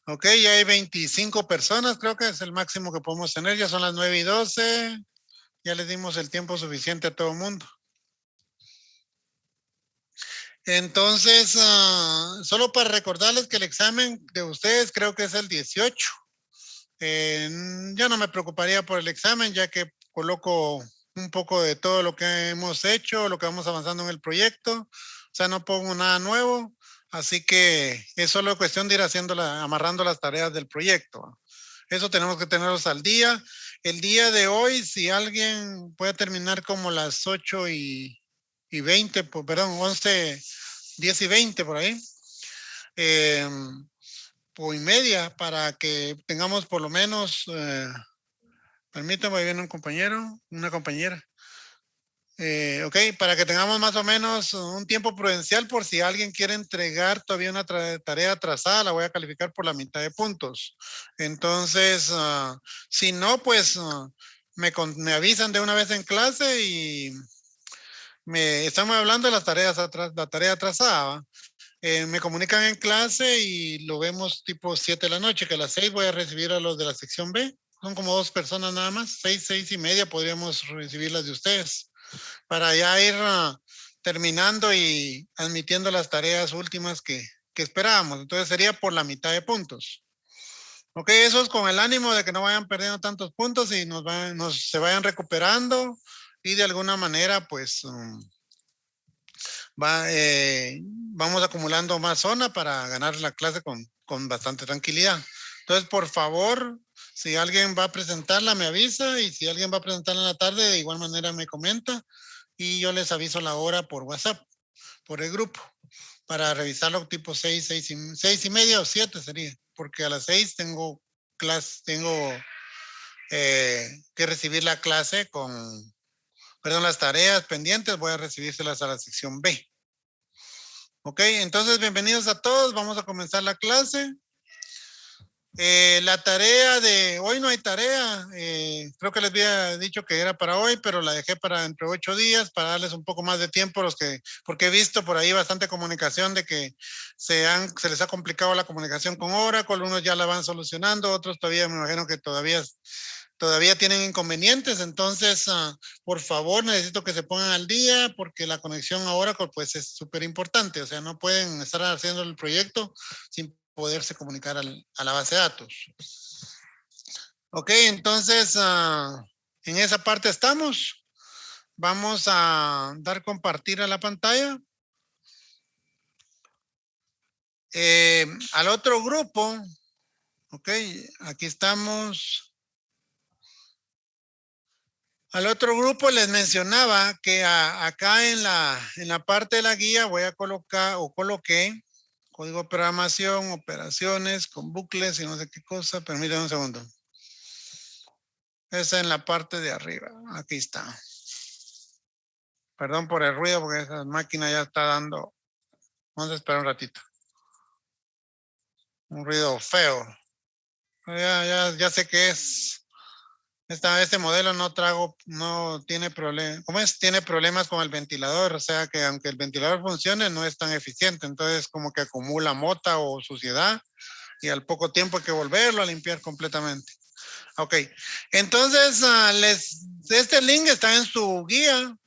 Ok, ya hay 25 personas, creo que es el máximo que podemos tener. Ya son las 9:12. Ya les dimos el tiempo suficiente a todo el mundo. Entonces, solo para recordarles que el examen de ustedes creo que es el 18. Yo no me preocuparía por el examen, ya que coloco un poco de todo lo que hemos hecho, lo que vamos avanzando en el proyecto. O sea, no pongo nada nuevo. Así que es solo cuestión de ir amarrando las tareas del proyecto. Eso tenemos que tenerlos al día. El día de hoy, si alguien puede terminar como las 8:20, pues, perdón, 10:20 por ahí. Eh, o y media para que tengamos por lo menos, permítame, viene un compañero, una compañera. Ok, para que tengamos más o menos un tiempo prudencial por si alguien quiere entregar todavía una tarea atrasada, la voy a calificar por la mitad de puntos. Entonces, si no, pues me avisan de una vez en clase y estamos hablando de las tareas la tarea atrasada. Me comunican en clase y lo vemos tipo 7 de la noche, que a las 6 voy a recibir a los de la sección B. Son como 2 personas nada más, 6:30 podríamos recibir las de ustedes, para ya ir terminando y admitiendo las tareas últimas que esperábamos. Entonces sería por la mitad de puntos. Ok, eso es con el ánimo de que no vayan perdiendo tantos puntos y se vayan recuperando y de alguna manera pues vamos acumulando más zona para ganar la clase con bastante tranquilidad. Entonces, por favor, si alguien va a presentarla, me avisa, y si alguien va a presentarla en la tarde, de igual manera me comenta y yo les aviso la hora por WhatsApp, por el grupo, para revisarlo tipo 6:30 o 7 sería, porque a las 6 tengo clase, tengo que recibir la clase perdón, las tareas pendientes, voy a recibírselas a la sección B. Ok, entonces bienvenidos a todos. Vamos a comenzar la clase. La tarea de hoy no hay tarea. Creo que les había dicho que era para hoy, pero la dejé para entre 8 días para darles un poco más de tiempo porque he visto por ahí bastante comunicación de que se les ha complicado la comunicación con Oracle. Unos ya la van solucionando, otros todavía me imagino que todavía tienen inconvenientes. Entonces, por favor, necesito que se pongan al día porque la conexión a Oracle pues es súper importante. O sea, no pueden estar haciendo el proyecto sin poderse comunicar a la base de datos. Ok, entonces en esa parte estamos. Vamos a dar compartir a la pantalla. Al otro grupo, ok, aquí estamos. Al otro grupo les mencionaba que acá en la parte de la guía voy a colocar o coloqué código de programación, operaciones con bucles y no sé qué cosa. Permítanme un segundo. Esa en la parte de arriba. Aquí está. Perdón por el ruido porque esa máquina ya está dando. Vamos a esperar un ratito. Un ruido feo. Ya sé que es. Este modelo no tiene problema. ¿Cómo es? Tiene problemas con el ventilador. O sea que aunque el ventilador funcione, no es tan eficiente. Entonces, como que acumula mota o suciedad y al poco tiempo hay que volverlo a limpiar completamente. Ok. Entonces, este link está en su guía.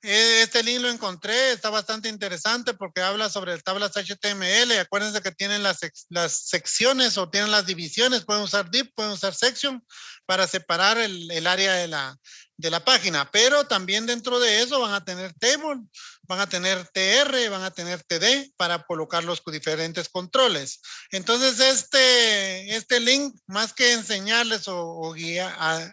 Este link lo encontré, está bastante interesante porque habla sobre tablas HTML. Acuérdense que tienen las secciones o tienen las divisiones. Pueden usar div, pueden usar section para separar el área de la página. Pero también dentro de eso van a tener table, van a tener TR, van a tener TD para colocar los diferentes controles. Entonces, este link, más que enseñarles o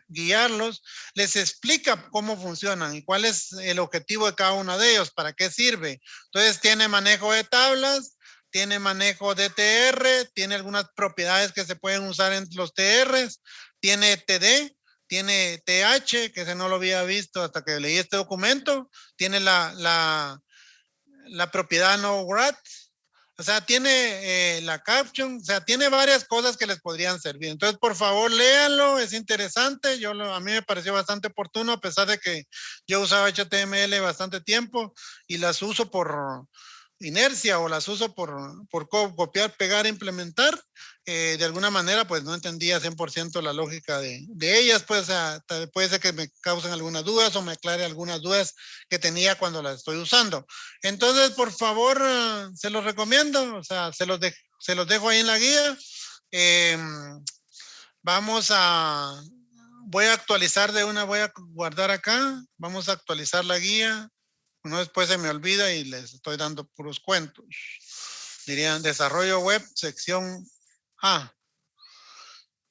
guiarlos, les explica cómo funcionan y cuál es el objetivo de cada uno de ellos, para qué sirve. Entonces tiene manejo de tablas, tiene manejo de TR, tiene algunas propiedades que se pueden usar en los TRs, tiene TD, tiene TH, que ese no lo había visto hasta que leí este documento, tiene la propiedad no grad, o sea, tiene la caption, o sea, tiene varias cosas que les podrían servir. Entonces, por favor, léanlo, es interesante. A mí me pareció bastante oportuno, a pesar de que yo usaba HTML bastante tiempo y las uso inercia o las uso por copiar, pegar, implementar, de alguna manera pues no entendía 100% la lógica de ellas, pues puede ser que me causen algunas dudas o me aclare algunas dudas que tenía cuando las estoy usando. Entonces, por favor, se los recomiendo, o sea, se los dejo ahí en la guía. Voy a actualizar voy a guardar acá, vamos a actualizar la guía. No, después se me olvida y les estoy dando puros cuentos. Dirían desarrollo web, sección A.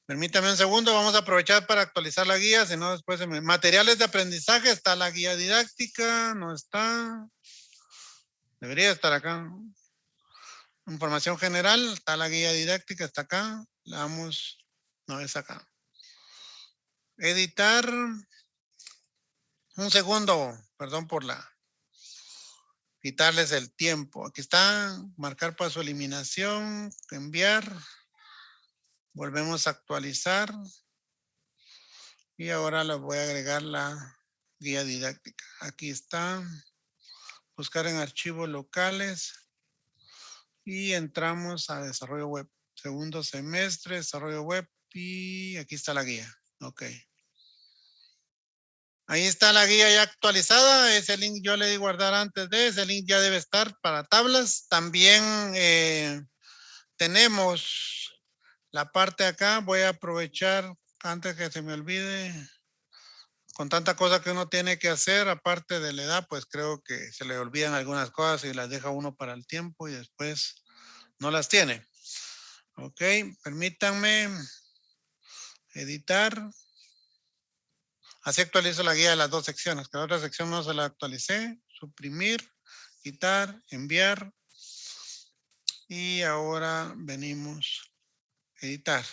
Permítame un segundo, vamos a aprovechar para actualizar la guía, si no después materiales de aprendizaje, está la guía didáctica, no está. Debería estar acá. Información general, está la guía didáctica, está acá. Le damos, no es acá. Editar. Un segundo, perdón por quitarles el tiempo. Aquí está, marcar para su eliminación, enviar. Volvemos a actualizar. Y ahora les voy a agregar la guía didáctica. Aquí está. Buscar en archivos locales. Y entramos a desarrollo web. Segundo semestre, desarrollo web. Y aquí está la guía. Ok. Ahí está la guía ya actualizada. Ese link yo le di guardar antes de. Ese link ya debe estar para tablas. También tenemos la parte acá. Voy a aprovechar antes que se me olvide. Con tanta cosa que uno tiene que hacer, aparte de la edad, pues creo que se le olvidan algunas cosas y las deja uno para el tiempo y después no las tiene. Ok, permítanme editar. Así actualizo la guía de las dos secciones, que la otra sección no se la actualicé. Suprimir, quitar, enviar. Y ahora venimos a editar.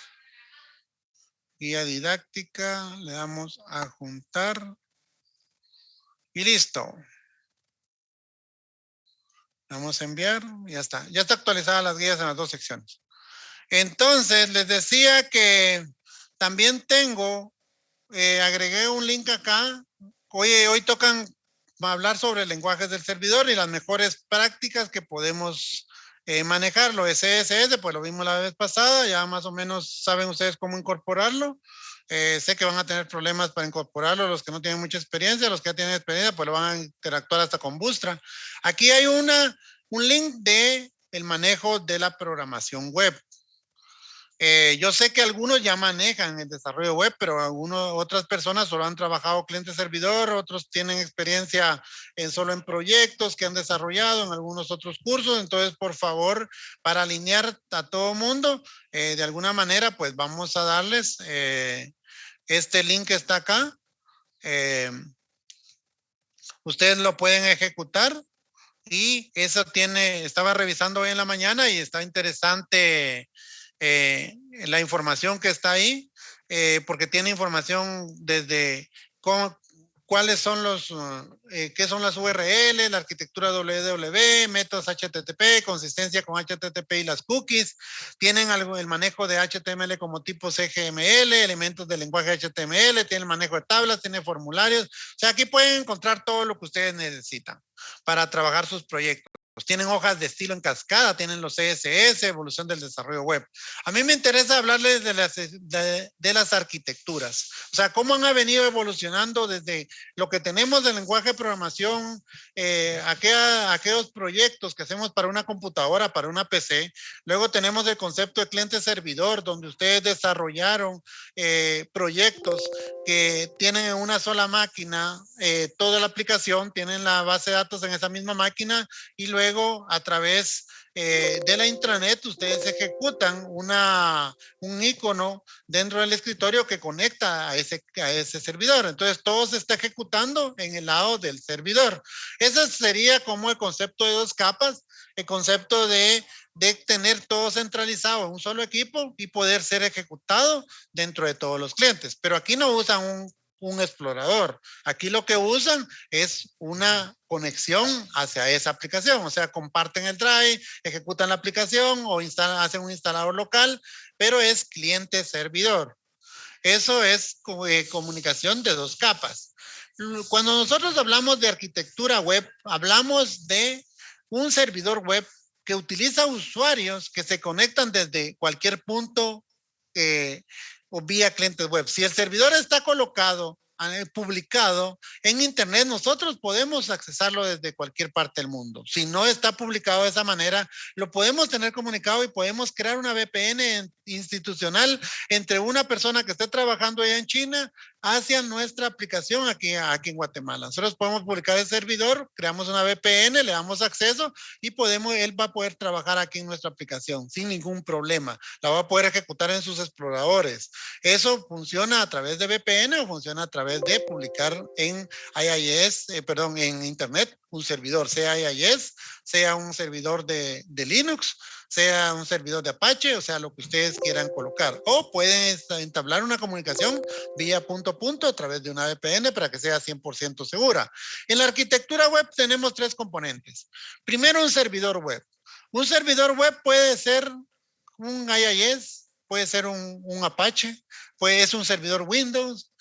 Guía didáctica, le damos a juntar. Y listo. Vamos a enviar, ya está. Ya está actualizada las guías en las dos secciones. Entonces, les decía que también agregué un link acá. Hoy tocan hablar sobre lenguajes del servidor y las mejores prácticas que podemos manejarlo. CSS, pues lo vimos la vez pasada, ya más o menos saben ustedes cómo incorporarlo. Sé que van a tener problemas para incorporarlo los que no tienen mucha experiencia, los que ya tienen experiencia, pues lo van a interactuar hasta con Bootstrap. Aquí hay un link de el manejo de la programación web. Yo sé que algunos ya manejan el desarrollo web, pero otras personas solo han trabajado cliente-servidor, otros tienen experiencia solo en proyectos que han desarrollado en algunos otros cursos. Entonces, por favor, para alinear a todo mundo, de alguna manera, pues vamos a darles este link que está acá. Ustedes lo pueden ejecutar y eso estaba revisando hoy en la mañana y está interesante la información que está ahí, porque tiene información desde cuáles son qué son las URL, la arquitectura www, métodos HTTP, consistencia con HTTP y las cookies, tienen el manejo de HTML como tipo CGML, elementos del lenguaje HTML, tiene el manejo de tablas, tiene formularios, o sea, aquí pueden encontrar todo lo que ustedes necesitan para trabajar sus proyectos. Tienen hojas de estilo en cascada, tienen los CSS, evolución del desarrollo web. A mí me interesa hablarles de las arquitecturas, o sea, cómo han venido evolucionando desde lo que tenemos del lenguaje de programación, aquellos proyectos que hacemos para una computadora, para una PC. Luego tenemos el concepto de cliente-servidor, donde ustedes desarrollaron proyectos que tienen en una sola máquina toda la aplicación, tienen la base de datos en esa misma máquina y luego a través de la intranet ustedes ejecutan un icono dentro del escritorio que conecta a ese servidor. Entonces todo se está ejecutando en el lado del servidor. Ese sería como el concepto de dos capas, el concepto de tener todo centralizado en un solo equipo y poder ser ejecutado dentro de todos los clientes. Pero aquí no usan un explorador. Aquí lo que usan es una conexión hacia esa aplicación. O sea, comparten el drive, ejecutan la aplicación o hacen un instalador local, pero es cliente-servidor. Eso es comunicación de dos capas. Cuando nosotros hablamos de arquitectura web, hablamos de un servidor web que utiliza usuarios que se conectan desde cualquier punto o vía clientes web. Si el servidor está colocado, publicado en internet, nosotros podemos accesarlo desde cualquier parte del mundo. Si no está publicado de esa manera, lo podemos tener comunicado y podemos crear una VPN institucional entre una persona que esté trabajando allá en China hacia nuestra aplicación aquí en Guatemala. Nosotros podemos publicar el servidor, creamos una VPN, le damos acceso y él va a poder trabajar aquí en nuestra aplicación sin ningún problema. La va a poder ejecutar en sus exploradores. Eso funciona a través de VPN o funciona a través de publicar en IIS, en Internet, un servidor, sea IIS, sea un servidor de Linux, sea un servidor de Apache, o sea, lo que ustedes quieran colocar. O pueden entablar una comunicación vía punto a punto a través de una VPN para que sea 100% segura. En la arquitectura web tenemos 3 componentes. Primero, un servidor web. Un servidor web puede ser un IIS, puede ser un Apache, puede ser un servidor Windows,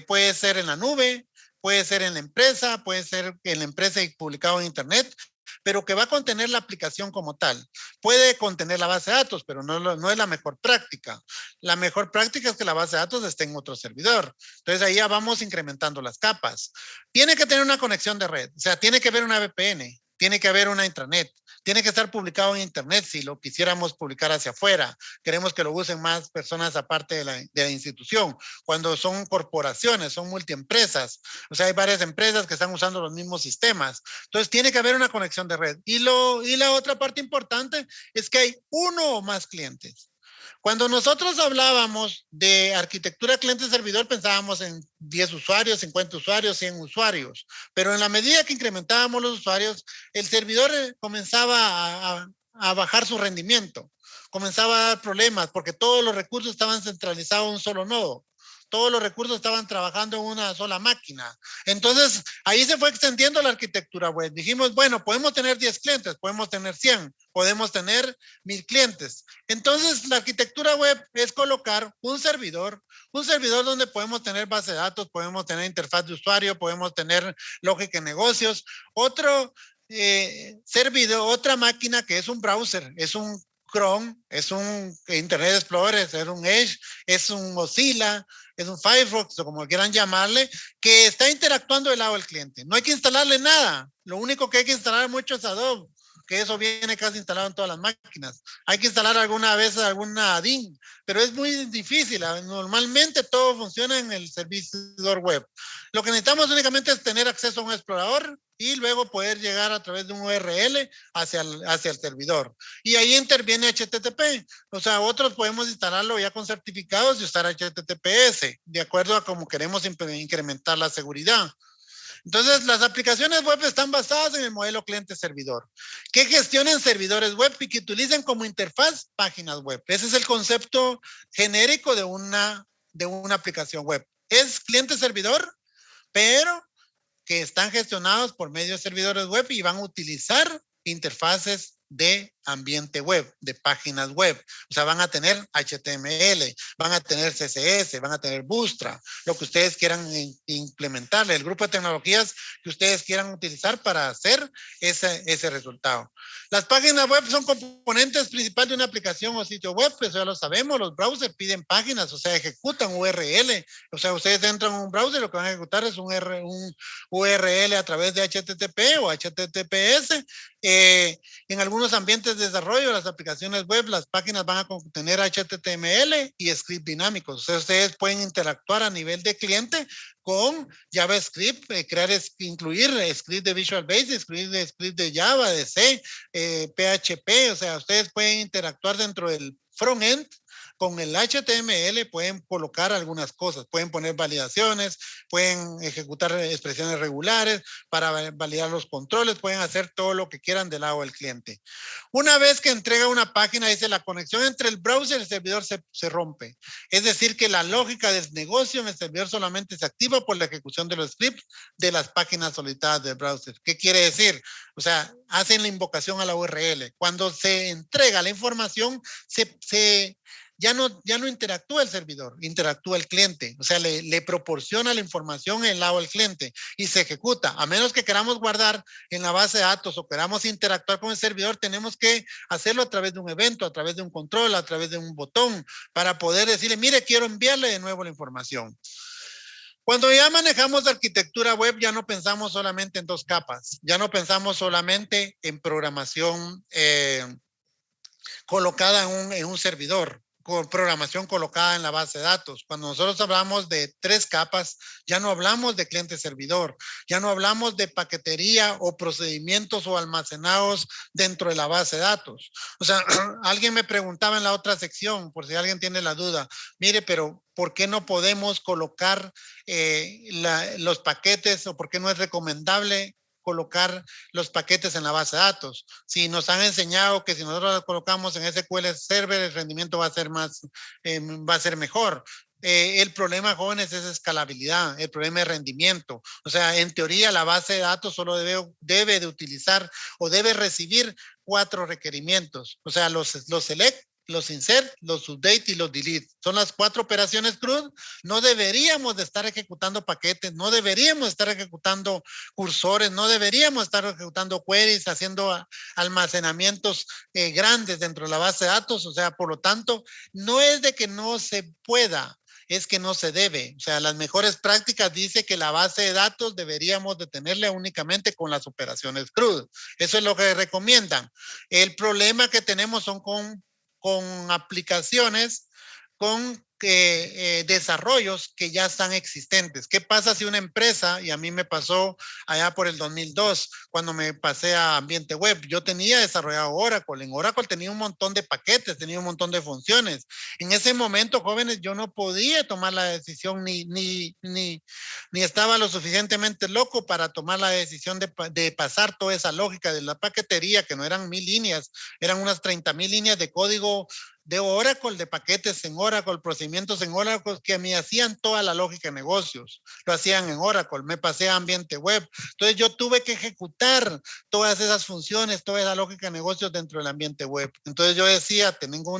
puede ser en la nube, puede ser en la empresa, puede ser en la empresa y publicado en internet, pero que va a contener la aplicación como tal. Puede contener la base de datos, pero no es la mejor práctica. La mejor práctica es que la base de datos esté en otro servidor. Entonces ahí ya vamos incrementando las capas. Tiene que tener una conexión de red, o sea, tiene que haber una VPN, tiene que haber una intranet, tiene que estar publicado en internet si lo quisiéramos publicar hacia afuera. Queremos que lo usen más personas aparte de la institución. Cuando son corporaciones, son multiempresas, o sea, hay varias empresas que están usando los mismos sistemas. Entonces tiene que haber una conexión de red. Y la otra parte importante es que hay uno o más clientes. Cuando nosotros hablábamos de arquitectura cliente-servidor, pensábamos en 10 usuarios, 50 usuarios, 100 usuarios. Pero en la medida que incrementábamos los usuarios, el servidor comenzaba a bajar su rendimiento. Comenzaba a dar problemas porque todos los recursos estaban centralizados en un solo nodo. Todos los recursos estaban trabajando en una sola máquina. Entonces, ahí se fue extendiendo la arquitectura web. Dijimos, bueno, podemos tener 10 clientes, podemos tener 100, podemos tener 1000 clientes. Entonces, la arquitectura web es colocar un servidor donde podemos tener base de datos, podemos tener interfaz de usuario, podemos tener lógica de negocios, otro servidor, otra máquina que es un browser, es un Chrome, es un Internet Explorer, es un Edge, es un Mozilla, es un Firefox o como quieran llamarle, que está interactuando del lado del cliente. No hay que instalarle nada. Lo único que hay que instalar mucho es Adobe, que eso viene casi instalado en todas las máquinas. Hay que instalar alguna vez alguna add-in, pero es muy difícil. Normalmente todo funciona en el servidor web. Lo que necesitamos únicamente es tener acceso a un explorador y luego poder llegar a través de un URL hacia el servidor. Y ahí interviene HTTP. O sea, otros podemos instalarlo ya con certificados y usar HTTPS, de acuerdo a cómo queremos incrementar la seguridad. Entonces, las aplicaciones web están basadas en el modelo cliente-servidor, que gestionen servidores web y que utilicen como interfaz páginas web. Ese es el concepto genérico de una aplicación web. Es cliente-servidor, pero que están gestionados por medio de servidores web y van a utilizar interfaces de ambiente web, de páginas web. O sea, van a tener HTML, van a tener CSS, van a tener Bootstrap, lo que ustedes quieran implementarle, el grupo de tecnologías que ustedes quieran utilizar para hacer ese resultado. Las páginas web son componentes principales de una aplicación o sitio web, eso ya lo sabemos. Los browsers piden páginas, o sea, ejecutan URL. O sea, ustedes entran en un browser, lo que van a ejecutar es un URL a través de HTTP o HTTPS. En algunos ambientes de desarrollo, las aplicaciones web, las páginas van a contener HTML y script dinámicos. O sea, ustedes pueden interactuar a nivel de cliente con JavaScript, incluir script de Visual Basic, script de Java, de C, PHP. O sea, ustedes pueden interactuar dentro del front-end. Con el HTML pueden colocar algunas cosas, pueden poner validaciones, pueden ejecutar expresiones regulares para validar los controles, pueden hacer todo lo que quieran del lado del cliente. Una vez que entrega una página, dice la conexión entre el browser y el servidor se rompe. Es decir, que la lógica del negocio en el servidor solamente se activa por la ejecución de los scripts de las páginas solicitadas del browser. ¿Qué quiere decir? O sea, hacen la invocación a la URL. Cuando se entrega la información, se ya no interactúa el servidor, interactúa el cliente. O sea, le proporciona la información el lado del cliente y se ejecuta. A menos que queramos guardar en la base de datos o queramos interactuar con el servidor, tenemos que hacerlo a través de un evento, a través de un control, a través de un botón, para poder decirle, mire, quiero enviarle de nuevo la información. Cuando ya manejamos arquitectura web, ya no pensamos solamente en dos capas, ya no pensamos solamente en programación colocada en un servidor, con programación colocada en la base de datos. Cuando nosotros hablamos de tres capas, ya no hablamos de cliente servidor, ya no hablamos de paquetería o procedimientos o almacenados dentro de la base de datos. O sea, alguien me preguntaba en la otra sección, por si alguien tiene la duda, mire, pero ¿por qué no podemos colocar los paquetes o por qué no es recomendable colocar los paquetes en la base de datos? Si nos han enseñado que si nosotros los colocamos en SQL Server, el rendimiento va a ser va a ser mejor. El problema, jóvenes, es escalabilidad, el problema es rendimiento. O sea, en teoría, la base de datos solo debe de utilizar o debe recibir 4 requerimientos. O sea, los select, los insert, los update y los delete. Son las 4 operaciones CRUD. No deberíamos de estar ejecutando paquetes, no deberíamos estar ejecutando cursores, no deberíamos estar ejecutando queries, haciendo almacenamientos grandes dentro de la base de datos. O sea, por lo tanto, no es de que no se pueda, es que no se debe. O sea, las mejores prácticas dice que la base de datos deberíamos de tenerla únicamente con las operaciones CRUD. Eso es lo que recomiendan. El problema que tenemos son con aplicaciones, con desarrollos que ya están existentes. ¿Qué pasa si una empresa, y a mí me pasó allá por el 2002, cuando me pasé a ambiente web, yo tenía desarrollado Oracle, en Oracle tenía un montón de paquetes, tenía un montón de funciones. En ese momento, jóvenes, yo no podía tomar la decisión ni estaba lo suficientemente loco para tomar la decisión de pasar toda esa lógica de la paquetería, que no eran 1000 líneas, eran unas 30,000 líneas de código de Oracle, de paquetes en Oracle, procedimientos en Oracle, que me hacían toda la lógica de negocios. Lo hacían en Oracle, me pasé a ambiente web. Entonces yo tuve que ejecutar todas esas funciones, toda esa lógica de negocios dentro del ambiente web. Entonces yo decía, tengo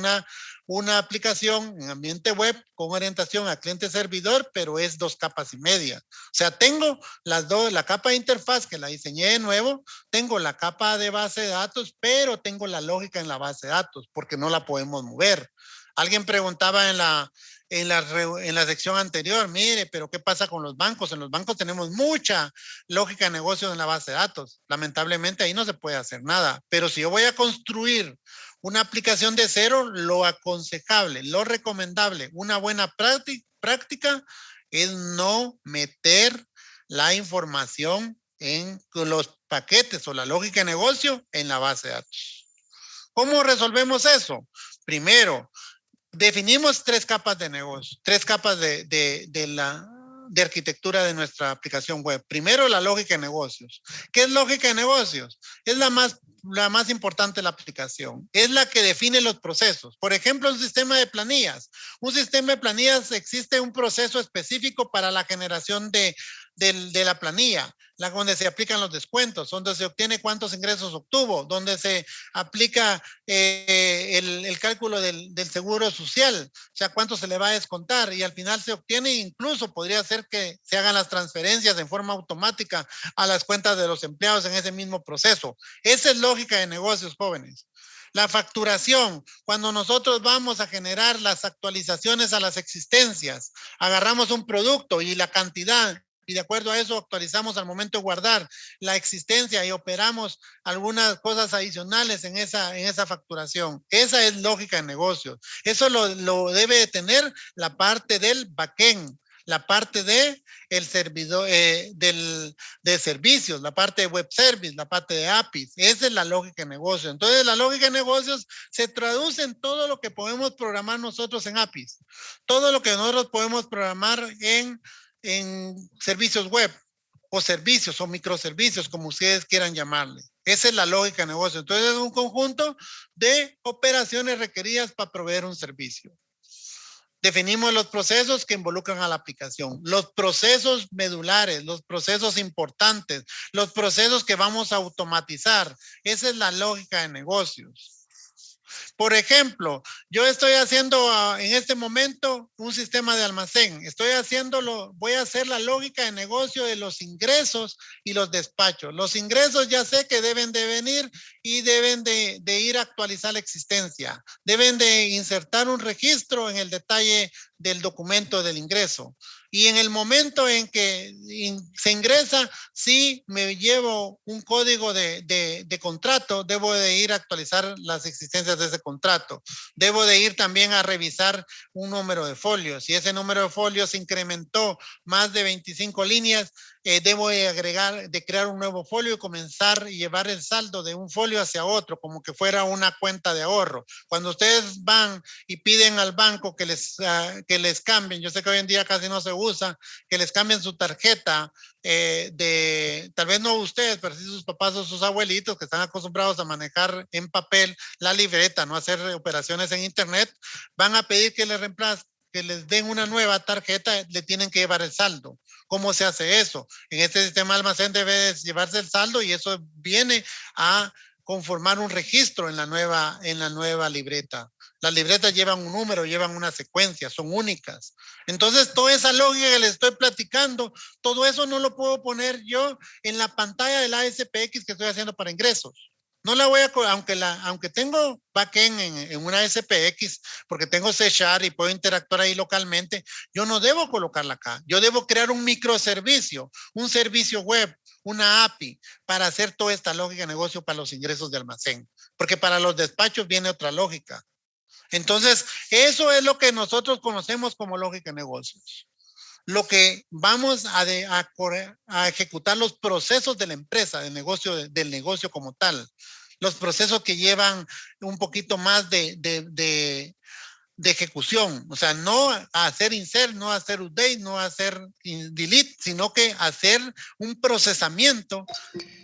una aplicación en ambiente web con orientación a cliente servidor, pero es 2 capas y media. O sea, tengo las dos, la capa de interfaz que la diseñé de nuevo, tengo la capa de base de datos, pero tengo la lógica en la base de datos porque no la podemos mover. Alguien preguntaba en la sección anterior, mire, pero ¿qué pasa con los bancos? En los bancos tenemos mucha lógica de negocios en la base de datos. Lamentablemente ahí no se puede hacer nada. Pero si yo voy a construir una aplicación de cero, lo aconsejable, lo recomendable, una buena práctica es no meter la información en los paquetes o la lógica de negocio en la base de datos. ¿Cómo resolvemos eso? Primero, definimos 3 capas de negocio, 3 capas de arquitectura de nuestra aplicación web. Primero, la lógica de negocios. ¿Qué es lógica de negocios? Es la más importante de la aplicación. Es la que define los procesos. Por ejemplo, un sistema de planillas. Un sistema de planillas existe un proceso específico para la generación de la planilla, donde se aplican los descuentos, donde se obtiene cuántos ingresos obtuvo, donde se aplica el cálculo del seguro social, o sea, cuánto se le va a descontar y al final se obtiene, incluso podría ser que se hagan las transferencias en forma automática a las cuentas de los empleados en ese mismo proceso. Esa es lógica de negocios, jóvenes. La facturación, cuando nosotros vamos a generar las actualizaciones a las existencias, agarramos un producto y la cantidad y de acuerdo a eso actualizamos al momento de guardar la existencia y operamos algunas cosas adicionales en esa facturación. Esa es lógica de negocios. Eso lo debe de tener la parte del backend, la parte de el servidor de servicios, la parte de web service, la parte de APIs. Esa es la lógica de negocios. Entonces, la lógica de negocios se traduce en todo lo que podemos programar nosotros en APIs, todo lo que nosotros podemos programar en servicios web o servicios o microservicios, como ustedes quieran llamarle. Esa es la lógica de negocio. Entonces es un conjunto de operaciones requeridas para proveer un servicio. Definimos los procesos que involucran a la aplicación, los procesos medulares, los procesos importantes, los procesos que vamos a automatizar. Esa es la lógica de negocios. Por ejemplo, Yo estoy haciendo en este momento un sistema de almacén. Voy a hacer la lógica de negocio de los ingresos y los despachos. Los ingresos ya sé que deben de venir y deben de ir a actualizar la existencia. Deben de insertar un registro en el detalle del documento del ingreso. Y en el momento en que se ingresa, si me llevo un código de contrato, debo de ir a actualizar las existencias de ese contrato. Debo de ir también a revisar un número de folios. Si ese número de folios incrementó más de 25 líneas, debo de crear un nuevo folio y comenzar a llevar el saldo de un folio hacia otro, como que fuera una cuenta de ahorro. Cuando ustedes van y piden al banco que les cambien, yo sé que hoy en día casi no se usa, que les cambien su tarjeta tal vez no ustedes, pero sí sus papás o sus abuelitos que están acostumbrados a manejar en papel la libreta, no hacer operaciones en internet, van a pedir que les reemplacen, que les den una nueva tarjeta, le tienen que llevar el saldo. ¿Cómo se hace eso? En este sistema de almacén debe llevarse el saldo y eso viene a conformar un registro en la nueva libreta. Las libretas llevan un número, llevan una secuencia, son únicas. Entonces, toda esa lógica que les estoy platicando, todo eso no lo puedo poner yo en la pantalla de la SPX que estoy haciendo para ingresos. No la voy a, aunque tengo backend en una SPX, porque tengo C# y puedo interactuar ahí localmente, yo no debo colocarla acá. Yo debo crear un microservicio, un servicio web, una API para hacer toda esta lógica de negocio para los ingresos de almacén. Porque para los despachos viene otra lógica. Entonces, eso es lo que nosotros conocemos como lógica de negocios. Lo que vamos a ejecutar los procesos de la empresa, del negocio como tal. Los procesos que llevan un poquito más de ejecución, o sea, no hacer insert, no hacer update, no hacer delete, sino que hacer un procesamiento,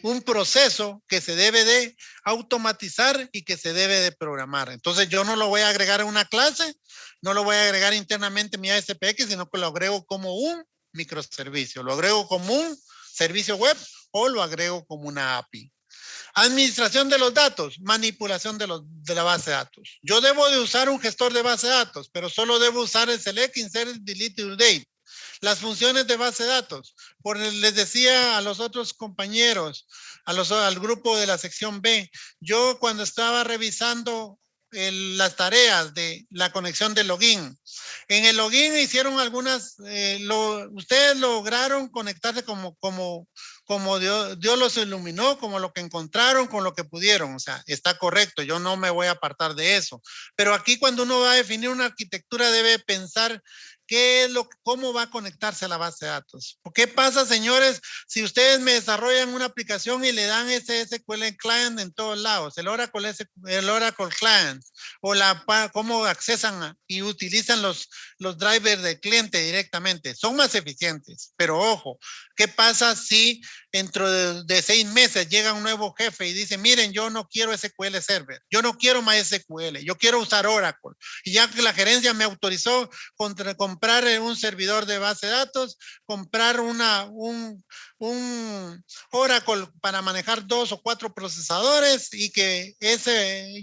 un proceso que se debe de automatizar y que se debe de programar. Entonces yo no lo voy a agregar a una clase, no lo voy a agregar internamente en mi ASPX, sino que lo agrego como un microservicio, lo agrego como un servicio web o lo agrego como una API. Administración de los datos, manipulación de la base de datos. Yo debo de usar un gestor de base de datos, pero solo debo usar el select, insert, delete y update. Las funciones de base de datos. Les decía a los otros compañeros, al grupo de la sección B, yo cuando estaba revisando las tareas de la conexión de login, en el login hicieron algunas, ustedes lograron conectarse como Dios los iluminó, como lo que encontraron, con lo que pudieron. O sea, está correcto, yo no me voy a apartar de eso. Pero aquí cuando uno va a definir una arquitectura debe pensar cómo va a conectarse a la base de datos. ¿Qué pasa, señores, si ustedes me desarrollan una aplicación y le dan ese SQL Client en todos lados, el Oracle Client, o cómo accesan y utilizan los drivers del cliente directamente? Son más eficientes, pero ojo, ¿qué pasa si dentro de 6 meses llega un nuevo jefe y dice, miren, yo no quiero SQL Server, yo no quiero MySQL, yo quiero usar Oracle? Y ya que la gerencia me autorizó comprar un servidor de base de datos, comprar un Oracle para manejar 2 o 4 procesadores y que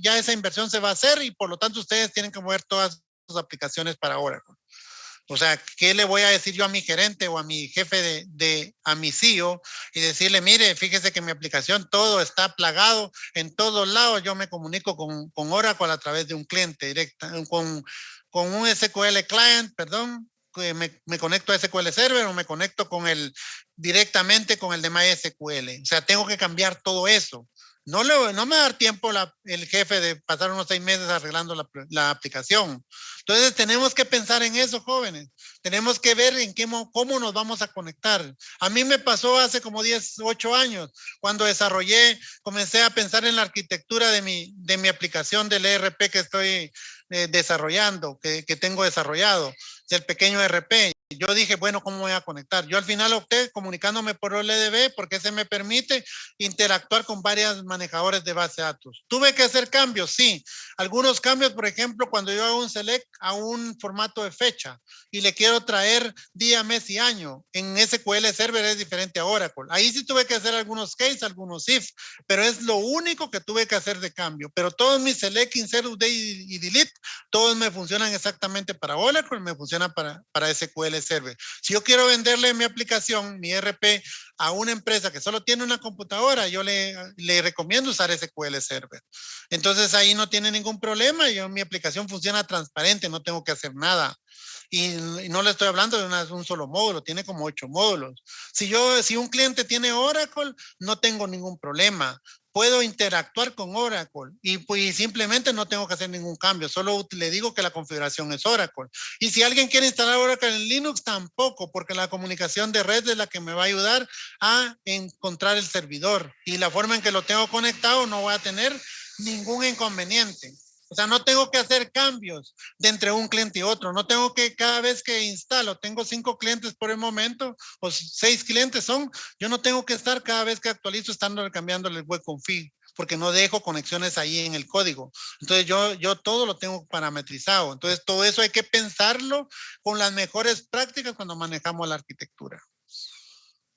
ya esa inversión se va a hacer y por lo tanto ustedes tienen que mover todas sus aplicaciones para Oracle. O sea, ¿qué le voy a decir yo a mi gerente o a mi jefe a mi CEO y decirle, mire, fíjese que mi aplicación todo está plagado en todos lados? Yo me comunico con Oracle a través de un cliente directo, con un SQL client, perdón, que me conecto a SQL Server o me conecto directamente con el de MySQL. O sea, tengo que cambiar todo eso. No me va a dar tiempo el jefe de pasar unos 6 meses arreglando la aplicación. Entonces tenemos que pensar en eso, jóvenes. Tenemos que ver cómo nos vamos a conectar. A mí me pasó hace como 8 años, cuando comencé a pensar en la arquitectura de mi aplicación del ERP que estoy desarrollando, que tengo desarrollado, el pequeño ERP. yo dije, bueno, ¿cómo voy a conectar? Yo al final opté comunicándome por OLDB porque ese me permite interactuar con varios manejadores de base de datos. ¿Tuve que hacer cambios? Sí. Algunos cambios, por ejemplo, cuando yo hago un select a un formato de fecha y le quiero traer día, mes y año, en SQL Server es diferente a Oracle. Ahí sí tuve que hacer algunos case, algunos if, pero es lo único que tuve que hacer de cambio. Pero todos mis select, insert, update y delete, todos me funcionan exactamente para Oracle, me funcionan para SQL Server. Si yo quiero venderle mi aplicación, mi ERP, a una empresa que solo tiene una computadora, yo le recomiendo usar SQL Server. Entonces ahí no tiene ningún problema, mi aplicación funciona transparente, no tengo que hacer nada. Y no le estoy hablando de un solo módulo, tiene como 8 módulos. Si un cliente tiene Oracle, no tengo ningún problema. Puedo interactuar con Oracle y pues simplemente no tengo que hacer ningún cambio, solo le digo que la configuración es Oracle. Y si alguien quiere instalar Oracle en Linux, tampoco, porque la comunicación de red es la que me va a ayudar a encontrar el servidor. Y la forma en que lo tengo conectado no voy a tener ningún inconveniente. O sea, no tengo que hacer cambios de entre un cliente y otro. No tengo que cada vez que instalo, tengo 5 clientes por el momento, o 6 clientes son, yo no tengo que estar cada vez que actualizo estando cambiándole el web config, porque no dejo conexiones ahí en el código. Entonces yo todo lo tengo parametrizado. Entonces todo eso hay que pensarlo con las mejores prácticas cuando manejamos la arquitectura.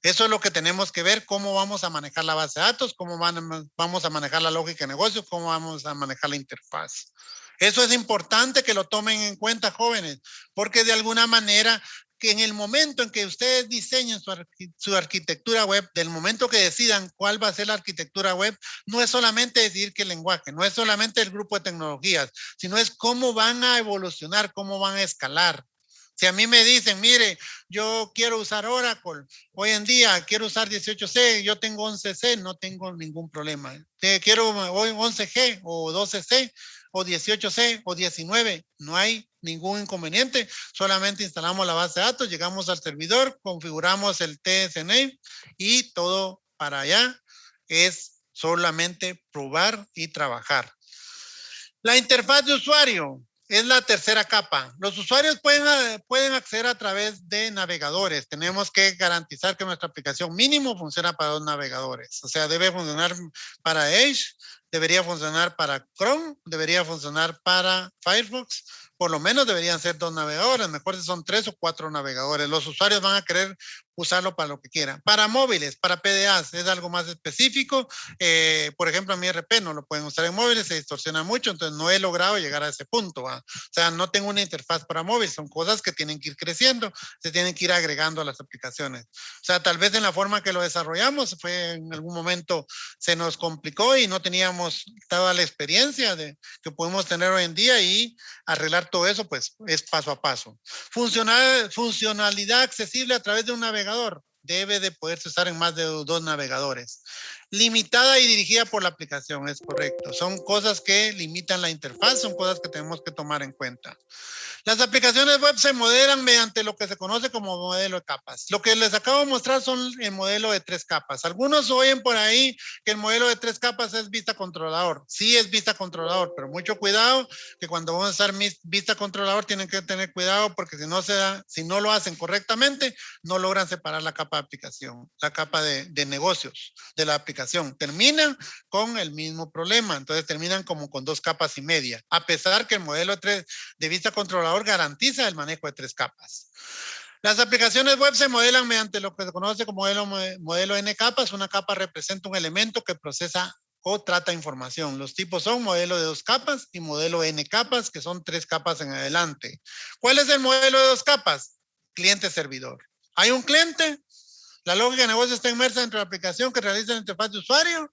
Eso es lo que tenemos que ver, cómo vamos a manejar la base de datos, cómo vamos a manejar la lógica de negocio, cómo vamos a manejar la interfaz. Eso es importante que lo tomen en cuenta, jóvenes, porque de alguna manera que en el momento en que ustedes diseñen su arquitectura web, del momento que decidan cuál va a ser la arquitectura web, no es solamente decidir qué lenguaje, no es solamente el grupo de tecnologías, sino es cómo van a evolucionar, cómo van a escalar. Si a mí me dicen, mire, yo quiero usar Oracle, hoy en día quiero usar 18C, yo tengo 11C, no tengo ningún problema. Quiero hoy 11G o 12C o 18C o 19, no hay ningún inconveniente, solamente instalamos la base de datos, llegamos al servidor, configuramos el TSNA y todo para allá es solamente probar y trabajar. La interfaz de usuario es la tercera capa. Los usuarios pueden acceder a través de navegadores. Tenemos que garantizar que nuestra aplicación mínimo funciona para 2 navegadores. O sea, debe funcionar para Edge, debería funcionar para Chrome, debería funcionar para Firefox. Por lo menos deberían ser 2 navegadores, mejor si son 3 o 4 navegadores. Los usuarios van a querer usarlo para lo que quieran. Para móviles, para PDAs, es algo más específico. Por ejemplo, mi ERP no lo pueden usar en móviles, se distorsiona mucho, entonces no he logrado llegar a ese punto. O sea, no tengo una interfaz para móviles, son cosas que tienen que ir creciendo, se tienen que ir agregando a las aplicaciones. O sea, tal vez en la forma que lo desarrollamos, fue en algún momento se nos complicó y no teníamos toda la experiencia que podemos tener hoy en día y arreglar todo eso, pues es paso a paso. Funcionalidad accesible a través de un navegador. Debe de poderse usar en más de 2 navegadores. Limitada y dirigida por la aplicación, es correcto. Son cosas que limitan la interfaz, son cosas que tenemos que tomar en cuenta. Las aplicaciones web se modelan mediante lo que se conoce como modelo de capas. Lo que les acabo de mostrar son el modelo de 3 capas. Algunos oyen por ahí que el modelo de 3 capas es vista controlador. Sí es vista controlador, pero mucho cuidado que cuando vamos a usar vista controlador tienen que tener cuidado porque si no lo hacen correctamente, no logran separar la capa de aplicación, la capa de negocios de la aplicación. Terminan con el mismo problema. Entonces terminan como con 2 capas y media, a pesar que el modelo de vista controlador garantiza el manejo de 3 capas. Las aplicaciones web se modelan mediante lo que se conoce como modelo N capas. Una capa representa un elemento que procesa o trata información. Los tipos son modelo de 2 capas y modelo N capas, que son 3 capas en adelante. ¿Cuál es el modelo de 2 capas? Cliente-servidor. Hay un cliente, la lógica de negocio está inmersa dentro de la aplicación que realiza la interfaz de usuario,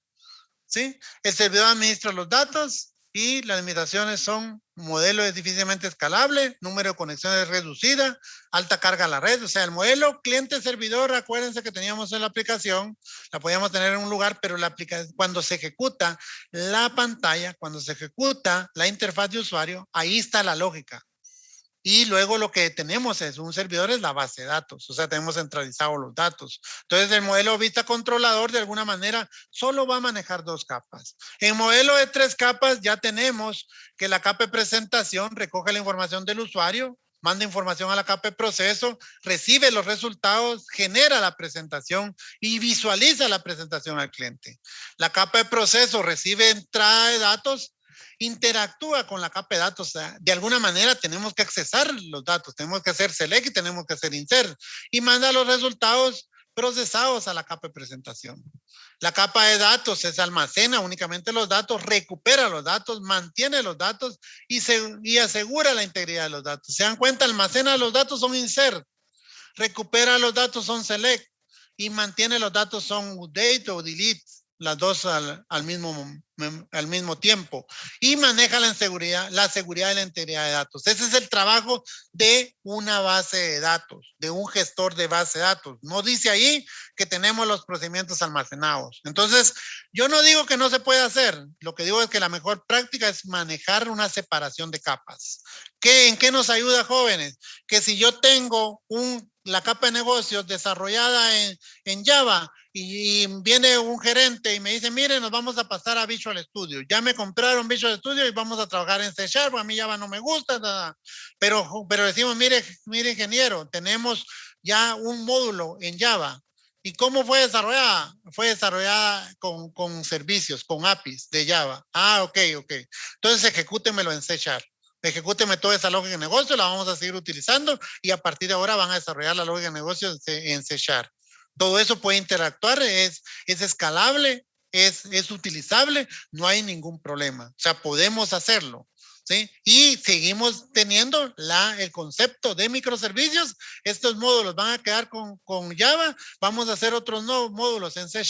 ¿sí? El servidor administra los datos y las limitaciones son modelo es difícilmente escalable, número de conexiones reducida, alta carga a la red. O sea, el modelo cliente-servidor, acuérdense que teníamos en la aplicación, la podíamos tener en un lugar, pero cuando se ejecuta la pantalla, cuando se ejecuta la interfaz de usuario, ahí está la lógica. Y luego lo que tenemos es un servidor, es la base de datos, o sea, tenemos centralizados los datos. Entonces, el modelo vista controlador, de alguna manera, solo va a manejar 2 capas. En modelo de 3 capas, ya tenemos que la capa de presentación recoge la información del usuario, manda información a la capa de proceso, recibe los resultados, genera la presentación y visualiza la presentación al cliente. La capa de proceso recibe entrada de datos, interactúa con la capa de datos. O sea, de alguna manera tenemos que accesar los datos, tenemos que hacer select y tenemos que hacer insert y manda los resultados procesados a la capa de presentación. La capa de datos se almacena únicamente los datos, recupera los datos, mantiene los datos y asegura la integridad de los datos. ¿Se dan cuenta? Almacena los datos son insert, recupera los datos son select y mantiene los datos son update o delete, las dos al mismo tiempo, y maneja la seguridad de la integridad de datos. Ese es el trabajo de una base de datos, de un gestor de base de datos. No dice ahí que tenemos los procedimientos almacenados. Entonces, yo no digo que no se pueda hacer. Lo que digo es que la mejor práctica es manejar una separación de capas. ¿En qué nos ayuda, jóvenes? Que si yo tengo la capa de negocios desarrollada en Java y viene un gerente y me dice, mire, nos vamos a pasar a Visual Studio. Ya me compraron Visual Studio y vamos a trabajar en C#. A mí Java no me gusta, nada. Pero decimos, mire, ingeniero, tenemos ya un módulo en Java. ¿Y cómo fue desarrollada? Fue desarrollada con servicios, con APIs de Java. Ah, ok. Entonces ejecútemelo en C#. Ejecúteme toda esa lógica de negocio, la vamos a seguir utilizando y a partir de ahora van a desarrollar la lógica de negocio en C#. Todo eso puede interactuar, es escalable, es utilizable, no hay ningún problema. O sea, podemos hacerlo. ¿Sí? Y seguimos teniendo el concepto de microservicios. Estos módulos van a quedar con Java. Vamos a hacer otros nuevos módulos en C#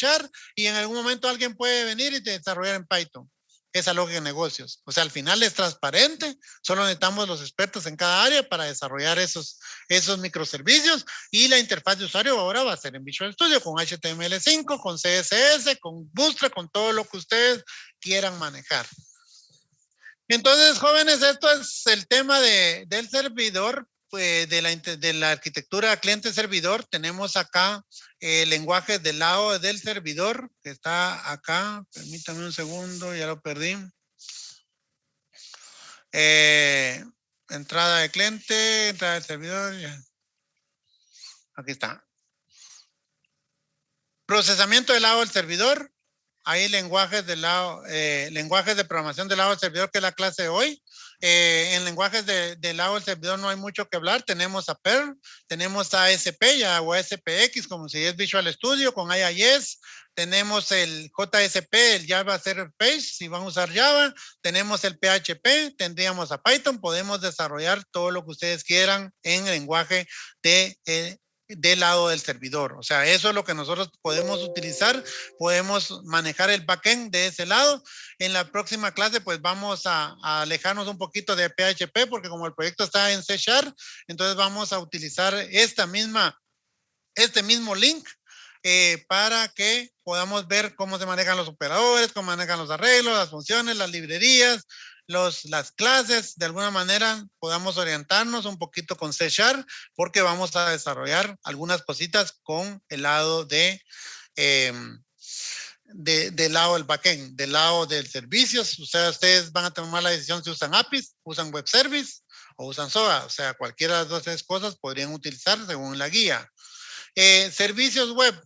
y en algún momento alguien puede venir y desarrollar en Python esa lógica de negocios. O sea, al final es transparente, solo necesitamos los expertos en cada área para desarrollar esos microservicios y la interfaz de usuario ahora va a ser en Visual Studio con HTML5, con CSS, con Bootstrap, con todo lo que ustedes quieran manejar. Entonces, jóvenes, esto es el tema del servidor, pues, de la arquitectura cliente-servidor. Tenemos acá el lenguaje del lado del servidor, que está acá. Permítame un segundo, ya lo perdí. Entrada de cliente, entrada del servidor. Aquí está. Procesamiento del lado del servidor. Hay lenguajes lenguajes de programación del lado del servidor, que es la clase de hoy. En lenguajes del lado del servidor no hay mucho que hablar. Tenemos a Perl, tenemos a ASP o SPX, como si es Visual Studio con IIS. Tenemos el JSP, el Java Server Page, si van a usar Java. Tenemos el PHP, tendríamos a Python. Podemos desarrollar todo lo que ustedes quieran en el lenguaje del lado del servidor. O sea, eso es lo que nosotros podemos utilizar, podemos manejar el backend de ese lado. En la próxima clase, pues vamos a alejarnos un poquito de PHP, porque como el proyecto está en C#, entonces vamos a utilizar este mismo link para que podamos ver cómo se manejan los operadores, cómo manejan los arreglos, las funciones, las librerías, las clases. De alguna manera podamos orientarnos un poquito con C#, porque vamos a desarrollar algunas cositas con el lado del lado del backend, del lado del servicios. O sea, ustedes van a tomar la decisión si usan APIs, usan web service o usan SOA. O sea, cualquiera de las dos cosas podrían utilizar según la guía. Servicios web,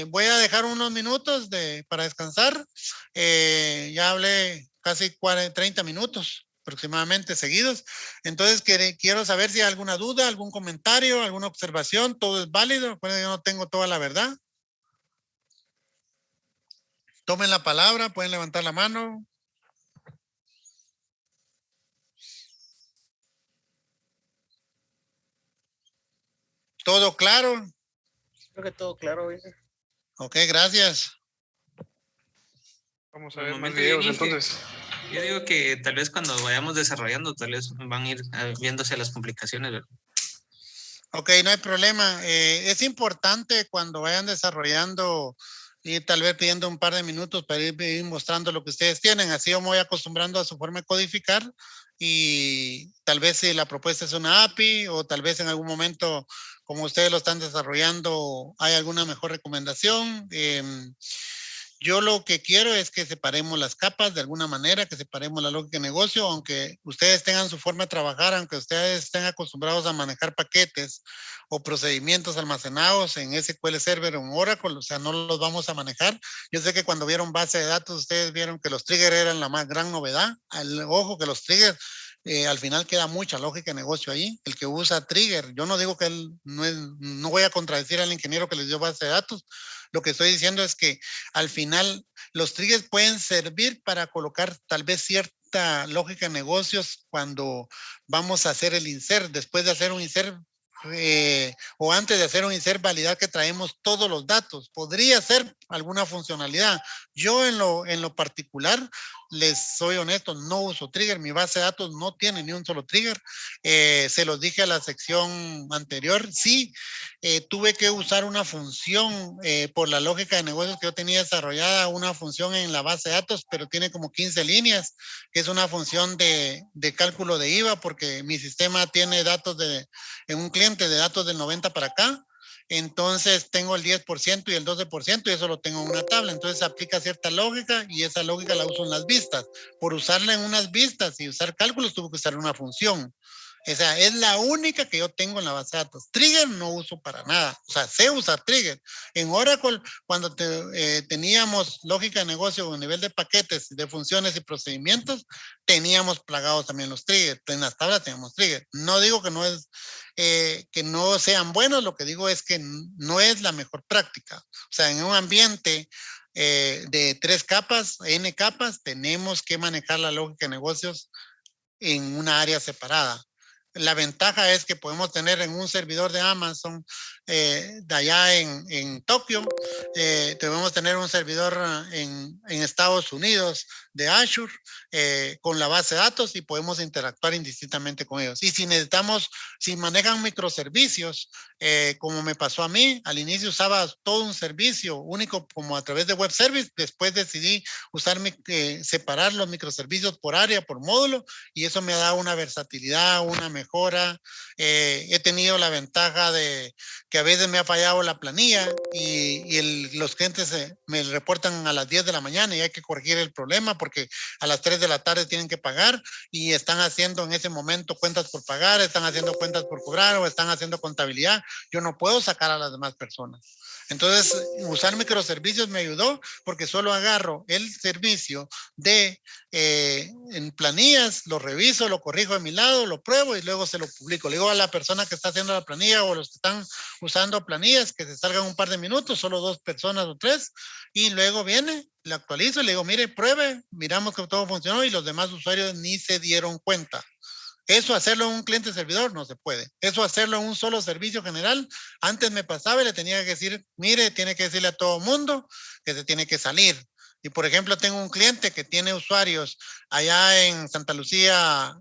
voy a dejar unos minutos para descansar. Ya hablé casi 30 minutos aproximadamente seguidos. Entonces quiero saber si hay alguna duda, algún comentario, alguna observación. Todo es válido. Bueno, yo no tengo toda la verdad. Tomen la palabra, pueden levantar la mano. ¿Todo claro? Creo que todo claro, ¿viste? Ok, gracias. Vamos a ver más videos entonces. Yo digo que tal vez cuando vayamos desarrollando, tal vez van a ir viéndose las complicaciones, ¿verdad? Ok, no hay problema. Es importante cuando vayan desarrollando y tal vez pidiendo un par de minutos para ir mostrando lo que ustedes tienen. Así yo me voy acostumbrando a su forma de codificar y tal vez si la propuesta es una API o tal vez en algún momento, como ustedes lo están desarrollando, hay alguna mejor recomendación. Yo lo que quiero es que separemos las capas de alguna manera, que separemos la lógica de negocio, aunque ustedes tengan su forma de trabajar, aunque ustedes estén acostumbrados a manejar paquetes o procedimientos almacenados en SQL Server o en Oracle, o sea, no los vamos a manejar. Yo sé que cuando vieron base de datos, ustedes vieron que los triggers eran la más gran novedad. Ojo que los triggers al final queda mucha lógica de negocio ahí. El que usa trigger, yo no digo que él no voy a contradecir al ingeniero que les dio base de datos. Lo que estoy diciendo es que al final los triggers pueden servir para colocar tal vez cierta lógica de negocios cuando vamos a hacer el insert. Después de hacer un insert o antes de hacer un insert, validar que traemos todos los datos. Podría ser alguna funcionalidad. Yo en lo particular, les soy honesto, no uso trigger. Mi base de datos no tiene ni un solo trigger. Se los dije a la sección anterior. Sí, tuve que usar una función por la lógica de negocios que yo tenía desarrollada, una función en la base de datos, pero tiene como 15 líneas, que es una función de cálculo de IVA, porque mi sistema tiene datos en un cliente de datos del 90 para acá. Entonces tengo el 10% y el 12% y eso lo tengo en una tabla. Entonces aplica cierta lógica y esa lógica la uso en las vistas. Por usarla en unas vistas y usar cálculos tuve que usar una función. O sea, es la única que yo tengo en la base de datos. Trigger no uso para nada. O sea, sé usar trigger. En Oracle, cuando teníamos lógica de negocio a nivel de paquetes, de funciones y procedimientos, teníamos plagados también los triggers. En las tablas teníamos trigger. No digo que que no sean buenos, lo que digo es que no es la mejor práctica. O sea, en un ambiente de 3 capas, N capas, tenemos que manejar la lógica de negocios en una área separada. La ventaja es que podemos tener en un servidor de Amazon de allá en Tokio, podemos tener un servidor en Estados Unidos de Azure con la base de datos y podemos interactuar indistintamente con ellos. Y si necesitamos, si manejan microservicios, como me pasó a mí, al inicio usaba todo un servicio único como a través de web service, después decidí usar separar los microservicios por área, por módulo, y eso me ha dado una versatilidad, una mejora. He tenido la ventaja de que a veces me ha fallado la planilla y los clientes me reportan a las 10 de la mañana y hay que corregir el problema porque a las 3 de la tarde tienen que pagar y están haciendo en ese momento cuentas por pagar, están haciendo cuentas por cobrar o están haciendo contabilidad. Yo no puedo sacar a las demás personas. Entonces, usar microservicios me ayudó porque solo agarro el servicio de en planillas, lo reviso, lo corrijo de mi lado, lo pruebo y luego se lo publico. Le digo a la persona que está haciendo la planilla o los que están usando planillas que se salgan un par de minutos, solo 2 personas o 3, y luego viene, le actualizo y le digo, mire, pruebe, miramos que todo funcionó y los demás usuarios ni se dieron cuenta. Eso hacerlo en un cliente servidor no se puede. Eso hacerlo en un solo servicio general. Antes me pasaba y le tenía que decir, mire, tiene que decirle a todo mundo que se tiene que salir. Y por ejemplo, tengo un cliente que tiene usuarios allá en Santa Lucía,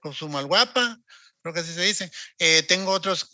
con Sumalguapa, creo que así se dice. Tengo otros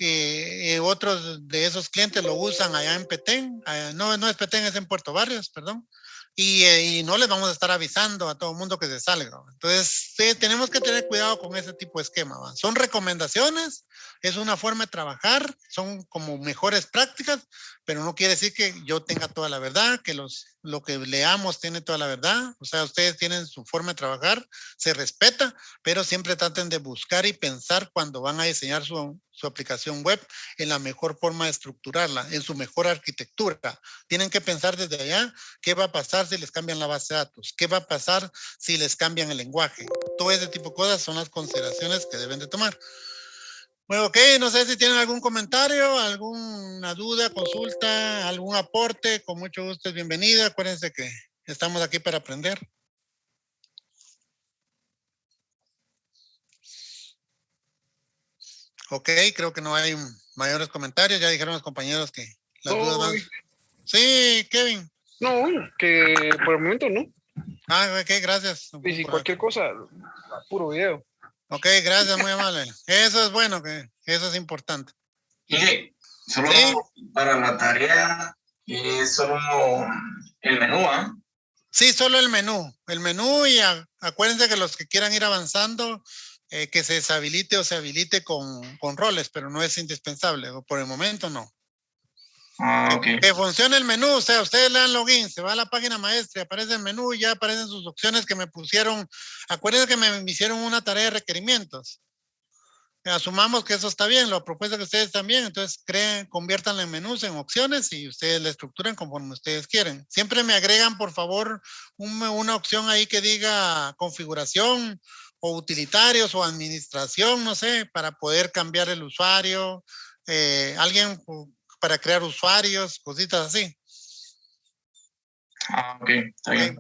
otros de esos clientes lo usan allá en Petén. No es Petén, es en Puerto Barrios, perdón. Y no les vamos a estar avisando a todo el mundo que se salga. Entonces, sí, tenemos que tener cuidado con ese tipo de esquema. ¿Va? Son recomendaciones, es una forma de trabajar, son como mejores prácticas, pero no quiere decir que yo tenga toda la verdad, que lo que leamos tiene toda la verdad. O sea, ustedes tienen su forma de trabajar, se respeta, pero siempre traten de buscar y pensar cuando van a diseñar su aplicación web en la mejor forma de estructurarla, en su mejor arquitectura. Tienen que pensar desde allá qué va a pasar si les cambian la base de datos, qué va a pasar si les cambian el lenguaje. Todo ese tipo de cosas son las consideraciones que deben de tomar. Bueno, ok, no sé si tienen algún comentario, alguna duda, consulta, algún aporte, con mucho gusto es bienvenido. Acuérdense que estamos aquí para aprender. Ok, creo que no hay mayores comentarios. Ya dijeron los compañeros que las dudas van. Sí, Kevin. No, que por el momento no. Ah, ok, gracias. Y si cualquier cosa, puro video. Ok, gracias, muy amable. Eso es bueno, que eso es importante. Y solo ¿Sí? para la tarea es solo el menú, ¿ah? Sí, solo el menú. El menú y acuérdense que los que quieran ir avanzando, que se deshabilite o se habilite con roles, pero no es indispensable. Por el momento no. Ok. Que funcione el menú, o sea, ustedes le dan login, se va a la página maestra, aparece el menú y ya aparecen sus opciones que me pusieron. Acuérdense que me hicieron una tarea de requerimientos. Asumamos que eso está bien, lo propuesto que ustedes también, entonces conviértanlo en menús, en opciones y ustedes la estructuran conforme ustedes quieren. Siempre me agregan, por favor, una opción ahí que diga configuración o utilitarios o administración, no sé, para poder cambiar el usuario, alguien para crear usuarios, cositas así. Ok, está bien.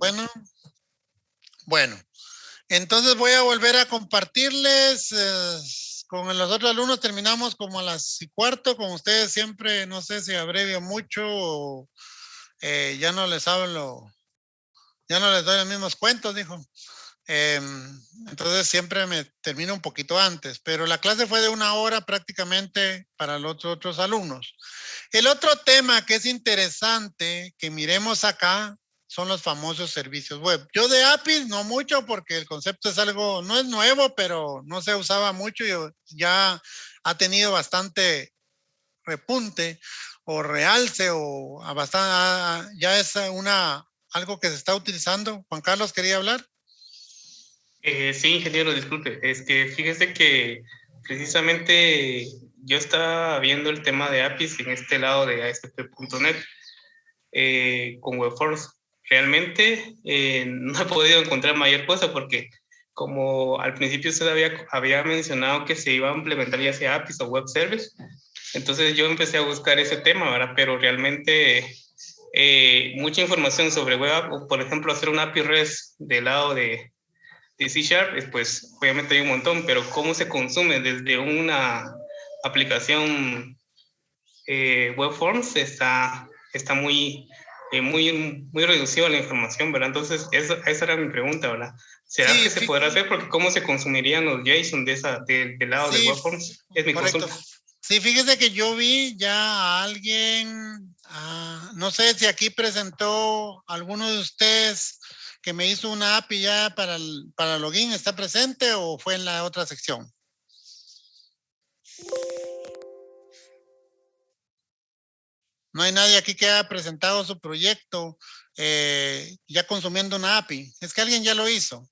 Bueno, entonces voy a volver a compartirles. Con los otros alumnos terminamos como a las 4:15. Con ustedes siempre, no sé si abrevio mucho o ya no les hablo, ya no les doy los mismos cuentos, dijo. Entonces siempre me termino un poquito antes, pero la clase fue de 1 hora prácticamente para los otros alumnos. El otro tema que es interesante que miremos acá son los famosos servicios web. Yo de APIs no mucho porque el concepto es algo, no es nuevo, pero no se usaba mucho y ya ha tenido bastante repunte o realce o bastante, ya es algo que se está utilizando. Juan Carlos, ¿quería hablar? Sí, ingeniero, disculpe. Es que fíjese que precisamente yo estaba viendo el tema de APIs en este lado de ASP.NET con WebForms. Realmente no he podido encontrar mayor cosa porque como al principio usted había mencionado que se iba a implementar ya sea APIs o Web Service, entonces yo empecé a buscar ese tema, ¿verdad? Pero realmente mucha información sobre web app, o por ejemplo hacer un API REST del lado de C Sharp, pues obviamente hay un montón, pero cómo se consume desde una aplicación web forms está muy reducido la información, ¿verdad? Entonces, esa era mi pregunta, ¿verdad? ¿Será que se podrá hacer? Porque cómo se consumirían los JSON del lado de web forms, es mi correcto. consulta. Sí, fíjese que yo vi ya a alguien, no sé si aquí presentó alguno de ustedes que me hizo una API ya para login, ¿está presente o fue en la otra sección? No hay nadie aquí que haya presentado su proyecto ya consumiendo una API. Es que alguien ya lo hizo.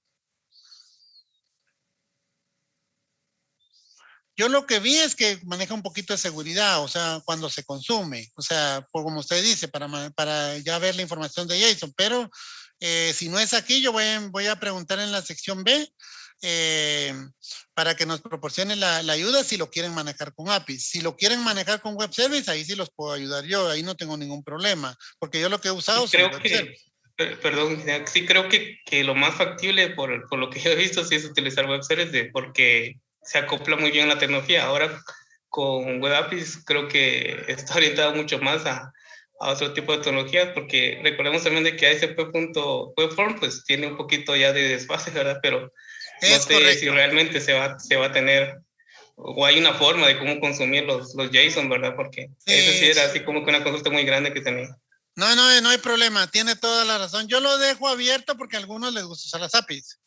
Yo lo que vi es que maneja un poquito de seguridad, o sea, cuando se consume, o sea, como usted dice, para ya ver la información de JSON, pero si no es aquí, yo voy a preguntar en la sección B para que nos proporcione la ayuda si lo quieren manejar con APIs. Si lo quieren manejar con web service, ahí sí los puedo ayudar yo, ahí no tengo ningún problema, porque yo lo que he usado son web service. Perdón, sí creo que lo más factible por lo que yo he visto sí es utilizar web service porque se acopla muy bien la tecnología. Ahora con web APIs creo que está orientado mucho más a otro tipo de tecnologías porque recordemos también de que ASP.WebForm pues tiene un poquito ya de desfase, ¿verdad? Pero no sé si realmente se va a tener o hay una forma de cómo consumir los JSON, ¿verdad? Porque eso sí era así como que una consulta muy grande que tenía. No hay problema, tiene toda la razón. Yo lo dejo abierto porque a algunos les gusta usar las APIs,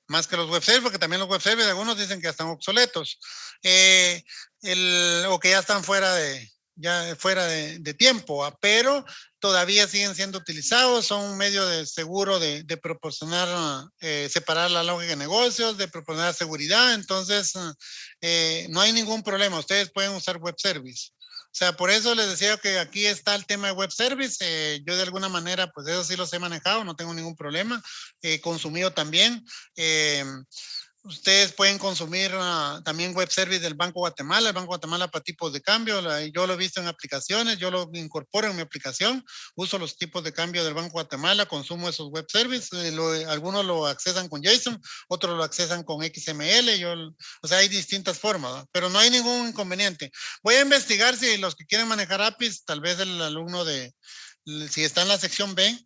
más que los web services, porque también los web services algunos dicen que ya están obsoletos, o que ya están fuera de tiempo, pero todavía siguen siendo utilizados, son un medio de seguro de proporcionar, separar la lógica de negocios, de proporcionar seguridad, entonces no hay ningún problema, ustedes pueden usar web service. O sea, por eso les decía que aquí está el tema de web service. Yo de alguna manera, pues eso sí los he manejado, no tengo ningún problema. Consumido también. Ustedes pueden consumir también web service del Banco Guatemala, el Banco Guatemala para tipos de cambio. Yo lo he visto en aplicaciones, yo lo incorporo en mi aplicación, uso los tipos de cambio del Banco Guatemala, consumo esos web service. Algunos lo accesan con JSON, otros lo accesan con XML. O sea, hay distintas formas, ¿no? Pero no hay ningún inconveniente. Voy a investigar si los que quieren manejar APIs, tal vez el alumno si está en la sección B,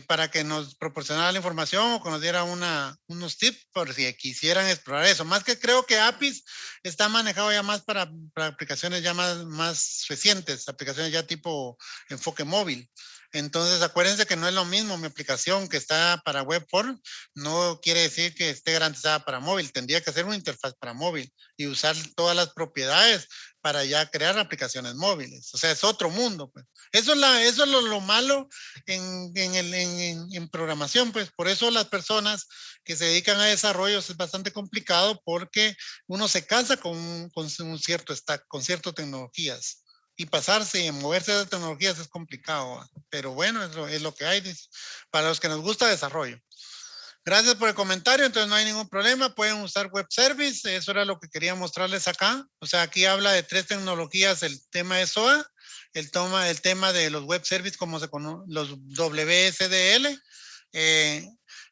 para que nos proporcionara la información o que nos diera unos tips por si quisieran explorar eso. Más que creo que APIs está manejado ya más para aplicaciones ya más recientes, aplicaciones ya tipo enfoque móvil. Entonces, acuérdense que no es lo mismo mi aplicación que está para web form, no quiere decir que esté garantizada para móvil. Tendría que ser una interfaz para móvil y usar todas las propiedades para ya crear aplicaciones móviles. O sea, es otro mundo, pues. Eso es lo malo en programación, pues. Por eso las personas que se dedican a desarrollos es bastante complicado porque uno se casa con un cierto stack, con ciertas tecnologías. Y pasarse y moverse de tecnologías es complicado, ¿va? Pero bueno, es lo que hay, dice, para los que nos gusta desarrollo. Gracias por el comentario, entonces no hay ningún problema, pueden usar web service, eso era lo que quería mostrarles acá. O sea, aquí habla de 3 tecnologías, el tema de SOA, el tema de los web service como se conoce, los WSDL,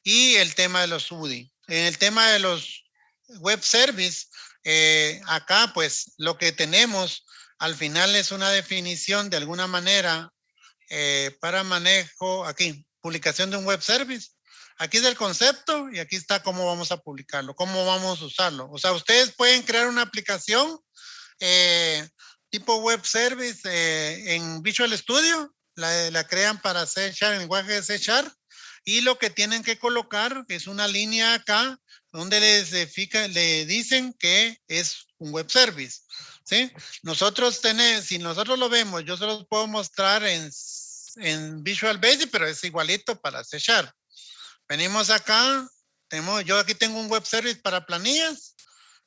y el tema de los UDI. En el tema de los web service, acá pues lo que tenemos al final es una definición de alguna manera para manejo, aquí, publicación de un web service. Aquí es el concepto y aquí está cómo vamos a publicarlo, cómo vamos a usarlo. O sea, ustedes pueden crear una aplicación tipo web service en Visual Studio, la crean para C#, en lenguaje de C#, y lo que tienen que colocar es una línea acá donde le dicen que es un web service. ¿Sí? Si nosotros lo vemos, yo se los puedo mostrar en Visual Basic, pero es igualito para C#. Venimos acá, yo aquí tengo un web service para planillas.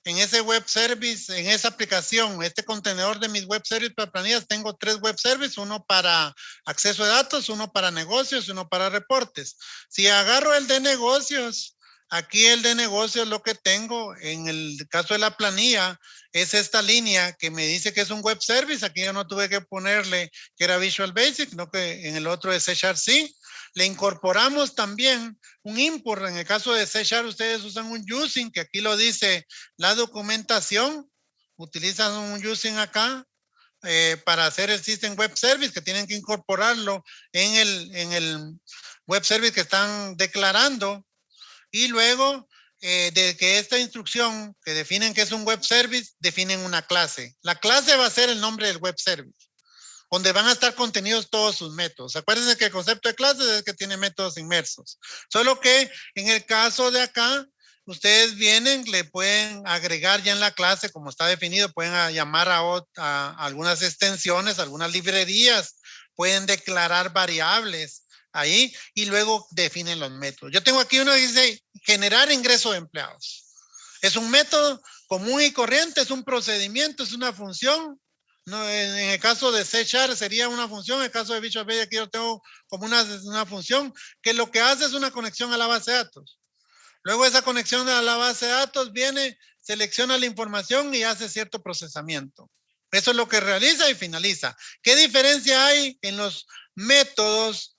En ese web service, en esa aplicación, este contenedor de mis web service para planillas, tengo 3 web services, uno para acceso de datos, uno para negocios, uno para reportes. Si agarro el de negocios, aquí el de negocios lo que tengo, en el caso de la planilla, es esta línea que me dice que es un web service. Aquí yo no tuve que ponerle que era Visual Basic, no que en el otro es C#, sí. Le incorporamos también un import. En el caso de C# ustedes usan un using, que aquí lo dice la documentación. Utilizan un using acá para hacer el System Web Service, que tienen que incorporarlo en el web service que están declarando. Y luego de que esta instrucción que definen que es un web service, definen una clase. La clase va a ser el nombre del web service, donde van a estar contenidos todos sus métodos. Acuérdense que el concepto de clases es que tiene métodos inmersos. Solo que en el caso de acá, ustedes vienen, le pueden agregar ya en la clase, como está definido, pueden llamar a algunas extensiones, algunas librerías, pueden declarar variables ahí y luego definen los métodos. Yo tengo aquí uno que dice generar ingreso de empleados. Es un método común y corriente, es un procedimiento, es una función. No, en el caso de C# sería una función, en el caso de Visual Basic aquí yo tengo como una función que lo que hace es una conexión a la base de datos. Luego esa conexión a la base de datos viene, selecciona la información y hace cierto procesamiento. Eso es lo que realiza y finaliza. ¿Qué diferencia hay en los métodos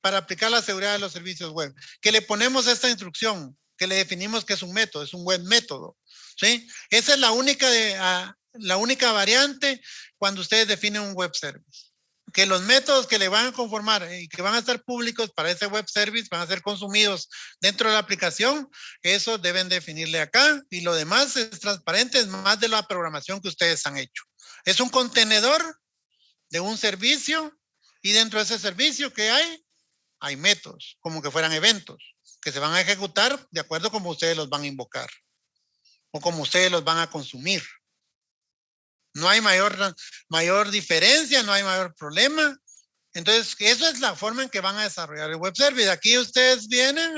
para aplicar la seguridad de los servicios web? Que le ponemos esta instrucción, que le definimos que es un método, es un web método. ¿Sí? Esa es la única variante cuando ustedes definen un web service. Que los métodos que le van a conformar y que van a estar públicos para ese web service van a ser consumidos dentro de la aplicación, eso deben definirle acá, y lo demás es transparente, es más de la programación que ustedes han hecho. Es un contenedor de un servicio y dentro de ese servicio ¿qué hay? Hay métodos, como que fueran eventos, que se van a ejecutar de acuerdo como ustedes los van a invocar o como ustedes los van a consumir. No hay mayor diferencia, no hay mayor problema. Entonces, eso es la forma en que van a desarrollar el web service. Aquí ustedes vienen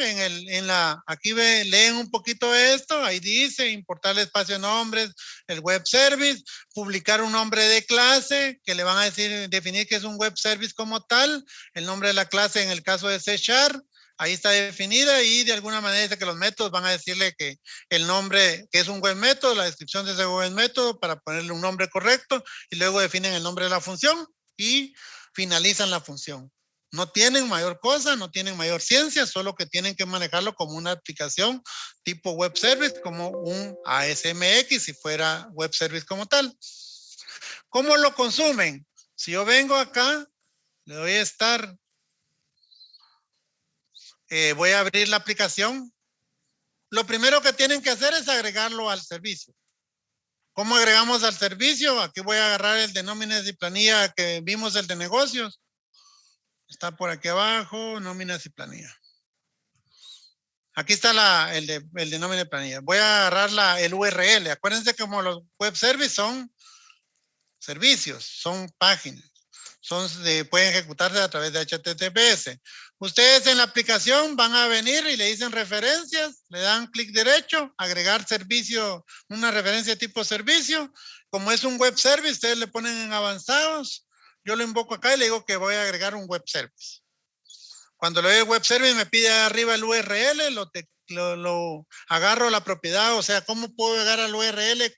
aquí leen un poquito esto, ahí dice importar el espacio nombres, el web service, publicar un nombre de clase que le van a definir que es un web service como tal, el nombre de la clase en el caso de C#, ahí está definida y de alguna manera dice que los métodos van a decirle que el nombre, que es un web método, la descripción de ese web método para ponerle un nombre correcto y luego definen el nombre de la función y finalizan la función. No tienen mayor cosa, no tienen mayor ciencia, solo que tienen que manejarlo como una aplicación tipo web service, como un ASMX, si fuera web service como tal. ¿Cómo lo consumen? Si yo vengo acá, le doy a estar, voy a abrir la aplicación. Lo primero que tienen que hacer es agregarlo al servicio. ¿Cómo agregamos al servicio? Aquí voy a agarrar el de nóminas y planilla que vimos, el de negocios. Está por aquí abajo, nóminas y planilla. Aquí está el de nómina y planilla. Voy a agarrar el URL. Acuérdense que como los web services son servicios, son páginas. Pueden ejecutarse a través de HTTPS. Ustedes en la aplicación van a venir y le dicen referencias, le dan clic derecho, agregar servicio, una referencia tipo servicio. Como es un web service, ustedes le ponen en avanzados. Yo lo invoco acá y le digo que voy a agregar un web service. Cuando le doy el web service me pide arriba el URL, lo agarro la propiedad, o sea, ¿cómo puedo llegar al URL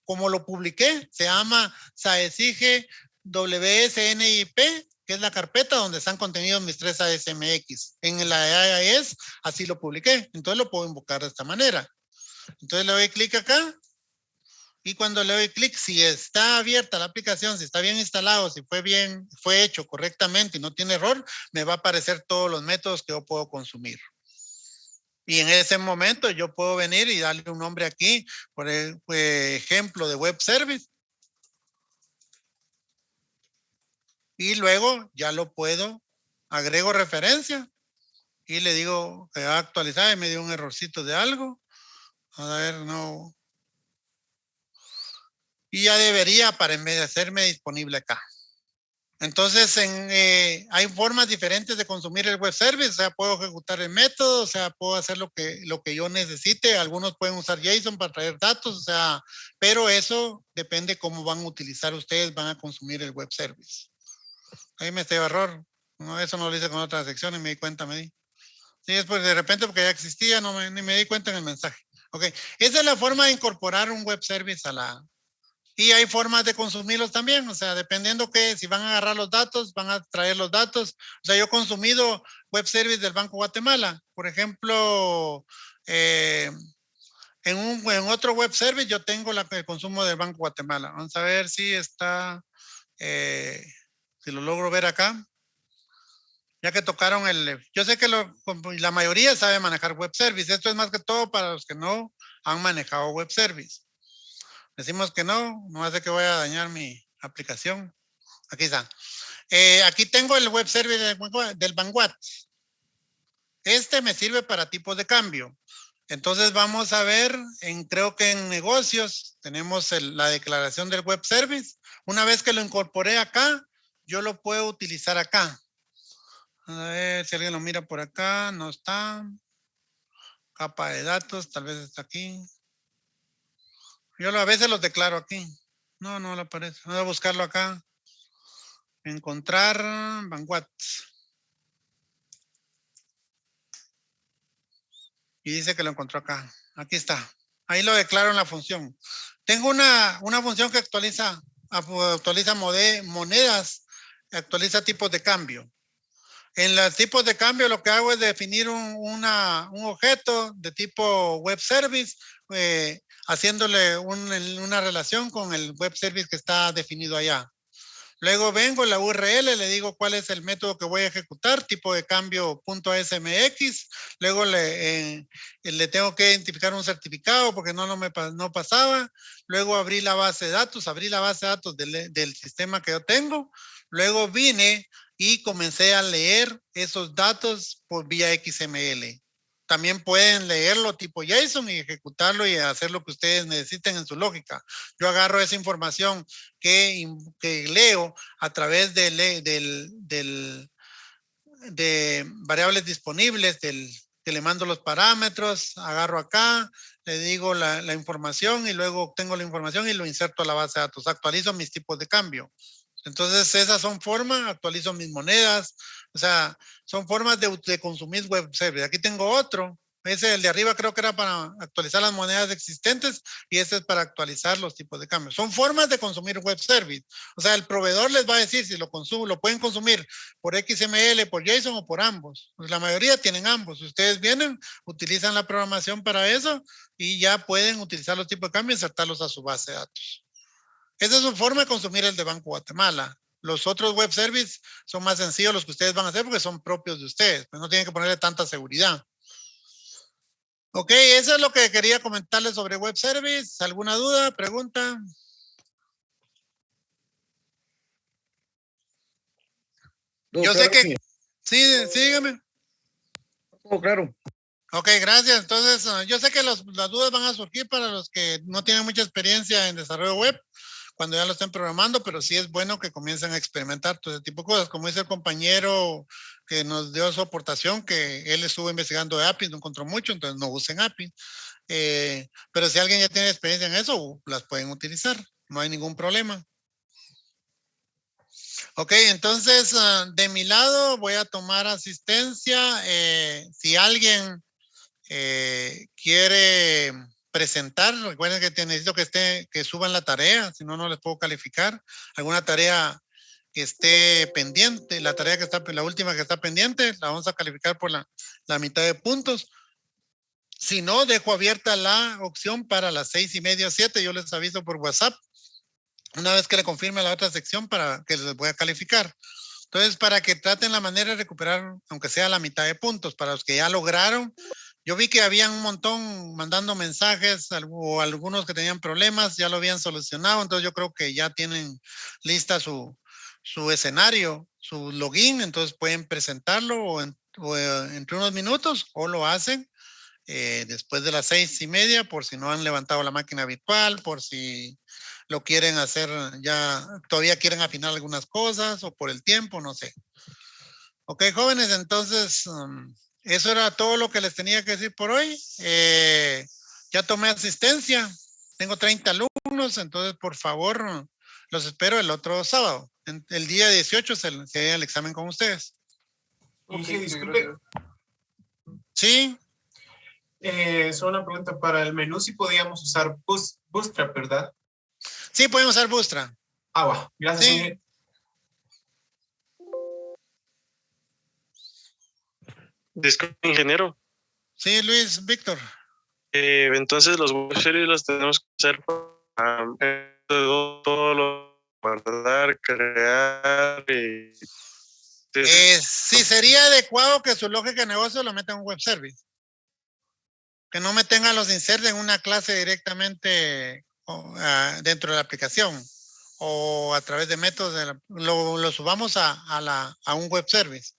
como lo publiqué? Se llama SAESIGE WSNIP, que es la carpeta donde están contenidos mis 3 ASMX. En la AIS así lo publiqué, entonces lo puedo invocar de esta manera. Entonces le doy clic acá. Y cuando le doy clic, si está abierta la aplicación, si está bien instalado, si fue hecho correctamente y no tiene error, me va a aparecer todos los métodos que yo puedo consumir. Y en ese momento yo puedo venir y darle un nombre aquí, por ejemplo, de web service. Y luego ya lo puedo, agrego referencia y le digo que va a actualizar y me dio un errorcito de algo. A ver, no. Y ya debería hacerme disponible acá. Entonces, hay formas diferentes de consumir el web service, o sea, puedo ejecutar el método, o sea, puedo hacer lo que yo necesite. Algunos pueden usar JSON para traer datos, o sea, pero eso depende cómo van a utilizar ustedes, van a consumir el web service. Ahí me dio error. No, eso no lo hice con otra sección y me di cuenta, Sí, es pues de repente porque ya existía, ni me di cuenta en el mensaje. Ok, esa es la forma de incorporar un web service y hay formas de consumirlos también, o sea, dependiendo si van a agarrar los datos, van a traer los datos. O sea, yo he consumido web service del Banco Guatemala. Por ejemplo, en otro web service yo tengo el consumo del Banco Guatemala. Vamos a ver si está, si lo logro ver acá. Ya que tocaron yo sé que la mayoría sabe manejar web service. Esto es más que todo para los que no han manejado web service. Decimos que no hace que voy a dañar mi aplicación. Aquí está. Aquí tengo el web service del Vanguard. Este me sirve para tipos de cambio. Entonces vamos a ver, creo que en negocios tenemos la declaración del web service. Una vez que lo incorporé acá, yo lo puedo utilizar acá. A ver si alguien lo mira por acá. No está. Capa de datos, tal vez está aquí. Yo a veces los declaro aquí. No le aparece. Voy a buscarlo acá. Encontrar Vanguard. Y dice que lo encontró acá. Aquí está. Ahí lo declaro en la función. Tengo una función que actualiza monedas, actualiza tipos de cambio. En los tipos de cambio lo que hago es definir un objeto de tipo web service, haciéndole una relación con el web service que está definido allá. Luego vengo a la URL, le digo cuál es el método que voy a ejecutar, tipo de cambio .smx. Luego le tengo que identificar un certificado porque no pasaba. Luego abrí la base de datos, del sistema que yo tengo. Luego vine y comencé a leer esos datos por vía XML. También pueden leerlo tipo JSON y ejecutarlo y hacer lo que ustedes necesiten en su lógica. Yo agarro esa información que leo a través de variables disponibles, que le mando los parámetros, agarro acá, le digo la información y luego obtengo la información y lo inserto a la base de datos. Actualizo mis tipos de cambio. Entonces, esas son formas, actualizo mis monedas, o sea, son formas de consumir web service. Aquí tengo otro, el de arriba creo que era para actualizar las monedas existentes y este es para actualizar los tipos de cambio. Son formas de consumir web service. O sea, el proveedor les va a decir si lo pueden consumir por XML, por JSON o por ambos. Pues la mayoría tienen ambos. Ustedes vienen, utilizan la programación para eso y ya pueden utilizar los tipos de cambio y insertarlos a su base de datos. Esa es su forma de consumir el de Banco Guatemala. Los otros web service son más sencillos los que ustedes van a hacer porque son propios de ustedes. Pues no tienen que ponerle tanta seguridad. Ok, eso es lo que quería comentarles sobre web service. ¿Alguna duda, pregunta? Yo sé que, sí, dígame. Todo claro. Ok, gracias. Entonces, yo sé que las dudas van a surgir para los que no tienen mucha experiencia en desarrollo web, cuando ya lo estén programando, pero sí es bueno que comiencen a experimentar todo ese tipo de cosas. Como dice el compañero que nos dio su aportación, que él estuvo investigando de APIs, no encontró mucho, entonces no usen APIs. Pero si alguien ya tiene experiencia en eso, las pueden utilizar. No hay ningún problema. Ok, entonces, de mi lado voy a tomar asistencia. Si alguien quiere presentar, recuerden que necesito que suban la tarea, si no, no les puedo calificar. Alguna tarea que esté pendiente, la tarea que está, la última que está pendiente, la vamos a calificar por la mitad de puntos. Si no, dejo abierta la opción para las 6:30 o 7, yo les aviso por WhatsApp, una vez que le confirme la otra sección para que les voy a calificar. Entonces, para que traten la manera de recuperar, aunque sea la mitad de puntos, para los que ya lograron. Yo vi que habían un montón mandando mensajes, o algunos que tenían problemas, ya lo habían solucionado, entonces yo creo que ya tienen lista su escenario, su login, entonces pueden presentarlo o entre unos minutos, o lo hacen después de las 6:30, por si no han levantado la máquina virtual, por si lo quieren hacer ya, todavía quieren afinar algunas cosas, o por el tiempo, no sé. Ok, jóvenes, entonces eso era todo lo que les tenía que decir por hoy. Ya tomé asistencia, tengo 30 alumnos, entonces por favor los espero el otro sábado. El día 18 se haga el examen con ustedes. Inge, disculpe. Sí. Solo una pregunta, para el menú si podíamos usar Bootstrap, ¿verdad? Sí, podemos usar Bootstrap. Va. Gracias, sí. Inge. Disculpe, ingeniero. Sí, Luis, Víctor. Entonces los web services los tenemos que hacer para todo lo guardar, crear y... Sí, sería adecuado que su lógica de negocio lo meta en un web service. Que no me tengan los insert en una clase directamente dentro de la aplicación o a través de métodos, lo subamos a un web service.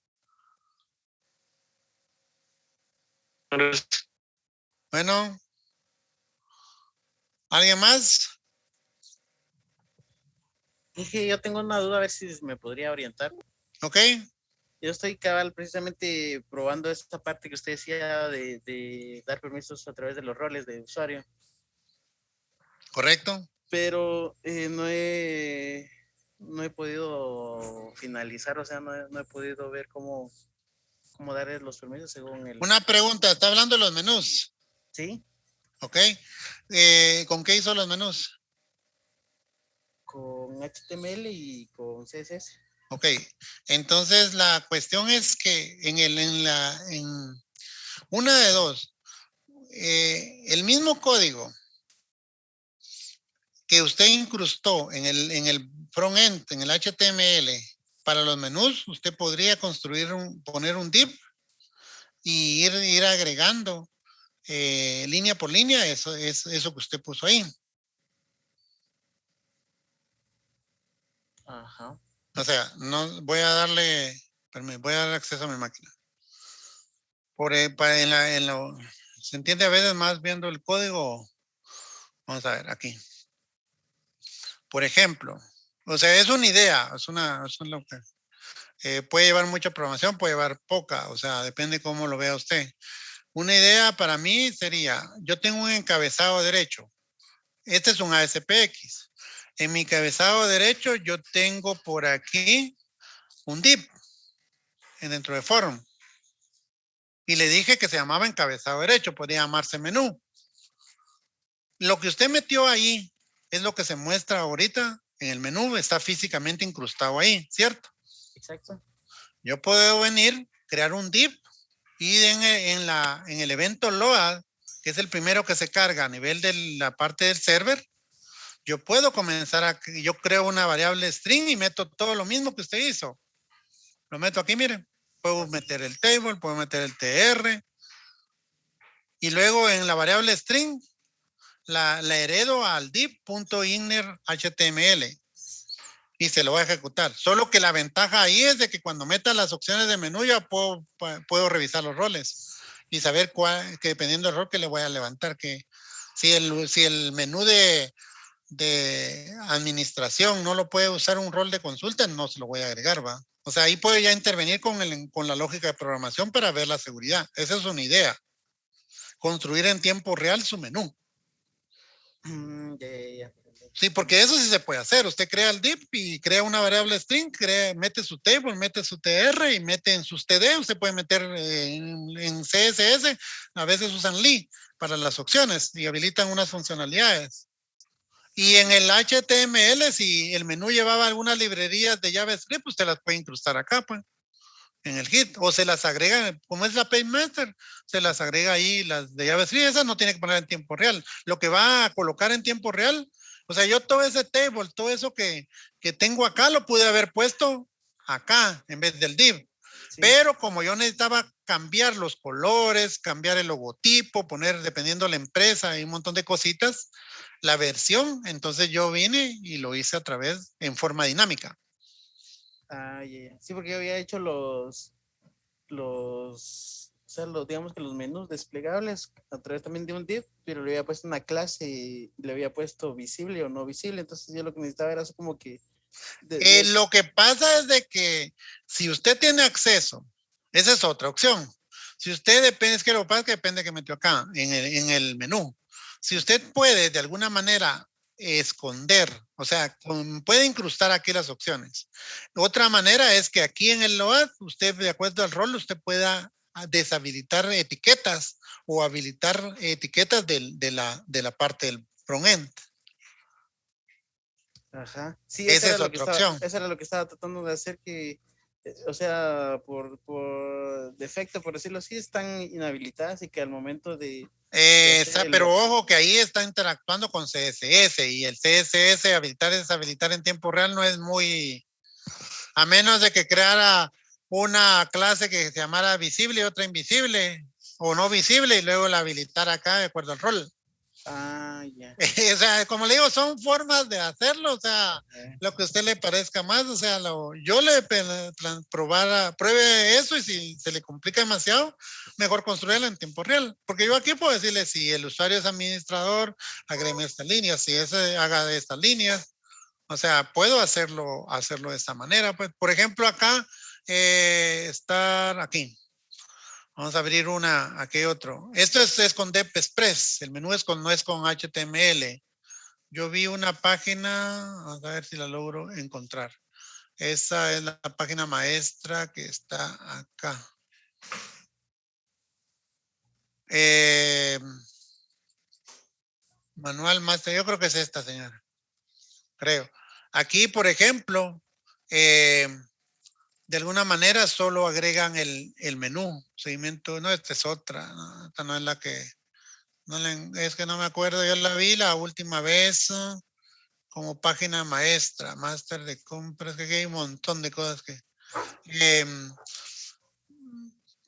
Bueno, ¿alguien más? Dije, yo tengo una duda, a ver si me podría orientar. Ok. Yo estoy cabal precisamente probando esta parte que usted decía de dar permisos a través de los roles de usuario. Correcto. Pero no he podido finalizar, o sea, no he podido ver cómo darles los permisos según el... Una pregunta, ¿está hablando de los menús? Sí. Ok. ¿Con qué hizo los menús? Con HTML y con CSS. Ok, entonces la cuestión es que en una de dos, el mismo código que usted incrustó en el front-end, en el HTML, para los menús, usted podría poner un div y ir agregando línea por línea, eso que usted puso ahí. Ajá. O sea, no voy a darle, voy a dar acceso a mi máquina. Se entiende a veces más viendo el código. Vamos a ver aquí. Por ejemplo, o sea, es una idea, puede llevar mucha programación, puede llevar poca, o sea, depende cómo lo vea usted. Una idea para mí sería, yo tengo un encabezado derecho. Este es un ASPX. En mi encabezado derecho yo tengo por aquí un div dentro de form. Y le dije que se llamaba encabezado derecho, podría llamarse menú. Lo que usted metió ahí es lo que se muestra ahorita en el menú, está físicamente incrustado ahí, ¿cierto? Exacto. Yo puedo venir, crear un div y en el evento load, que es el primero que se carga a nivel de la parte del server, yo puedo comenzar yo creo una variable string y meto todo lo mismo que usted hizo. Lo meto aquí, miren. Puedo meter el table, puedo meter el tr. Y luego en la variable string, la heredo al div.inner.html. y se lo va a ejecutar. Solo que la ventaja ahí es de que cuando meta las opciones de menú ya puedo revisar los roles y saber que dependiendo del rol que le voy a levantar, que si el menú de administración no lo puede usar un rol de consulta, no se lo voy a agregar, ¿va? O sea, ahí puedo ya intervenir con la lógica de programación para ver la seguridad. Esa es una idea. Construir en tiempo real su menú. Ya. Sí, porque eso sí se puede hacer. Usted crea el div y crea una variable string, mete su table, mete su tr y mete en sus td. Usted puede meter en CSS, a veces usan li para las opciones y habilitan unas funcionalidades. Y en el HTML, si el menú llevaba algunas librerías de JavaScript, usted las puede incrustar acá, pues, en el Git, o se las agrega, como es la PageMaster, se las agrega ahí las de JavaScript. Esas no tiene que poner en tiempo real. Lo que va a colocar en tiempo real, o sea, yo todo ese table, todo eso que tengo acá, lo pude haber puesto acá en vez del div. Sí. Pero como yo necesitaba cambiar los colores, cambiar el logotipo, poner, dependiendo de la empresa, y un montón de cositas, la versión, entonces yo vine y lo hice a través, en forma dinámica. Sí, porque yo había hecho o sea, digamos que los menús desplegables a través también de un div, pero le había puesto una clase y le había puesto visible o no visible, entonces yo lo que necesitaba era así como que... Lo que pasa es de que si usted tiene acceso, esa es otra opción. Si usted depende, es que lo que pasa es que depende que metió acá, en el menú. Si usted puede de alguna manera esconder, o sea, puede incrustar aquí las opciones. Otra manera es que aquí en el load, usted de acuerdo al rol, usted pueda deshabilitar etiquetas o habilitar etiquetas de la parte del frontend. Ajá. Sí, esa es otra opción. Eso era lo que estaba tratando de hacer, que, o sea, por defecto, por decirlo así, están inhabilitadas y que al momento de pero ojo que ahí está interactuando con CSS y el CSS habilitar y deshabilitar en tiempo real no es muy, a menos de que creara una clase que se llamara visible y otra invisible o no visible y luego la habilitara acá de acuerdo al rol. Ya. O sea, como le digo, son formas de hacerlo, o sea, lo que a usted le parezca más, o sea, yo le pruebe eso y si se le complica demasiado, mejor construirla en tiempo real, porque yo aquí puedo decirle si el usuario es administrador, agreme estas líneas, si ese haga de estas líneas, o sea, puedo hacerlo de esta manera, pues, por ejemplo, acá, estar aquí. Vamos a abrir aquí otro. Esto es con Dep Express. El menú no es con HTML. Yo vi una página, vamos a ver si la logro encontrar. Esa es la página maestra que está acá. Manual Master, yo creo que es esta, señora. Creo. Aquí, por ejemplo, de alguna manera solo agregan el menú, seguimiento, no, esta es otra, no, esta no es la que, es que no me acuerdo, yo la vi la última vez como página maestra, máster de compras, que hay un montón de cosas que...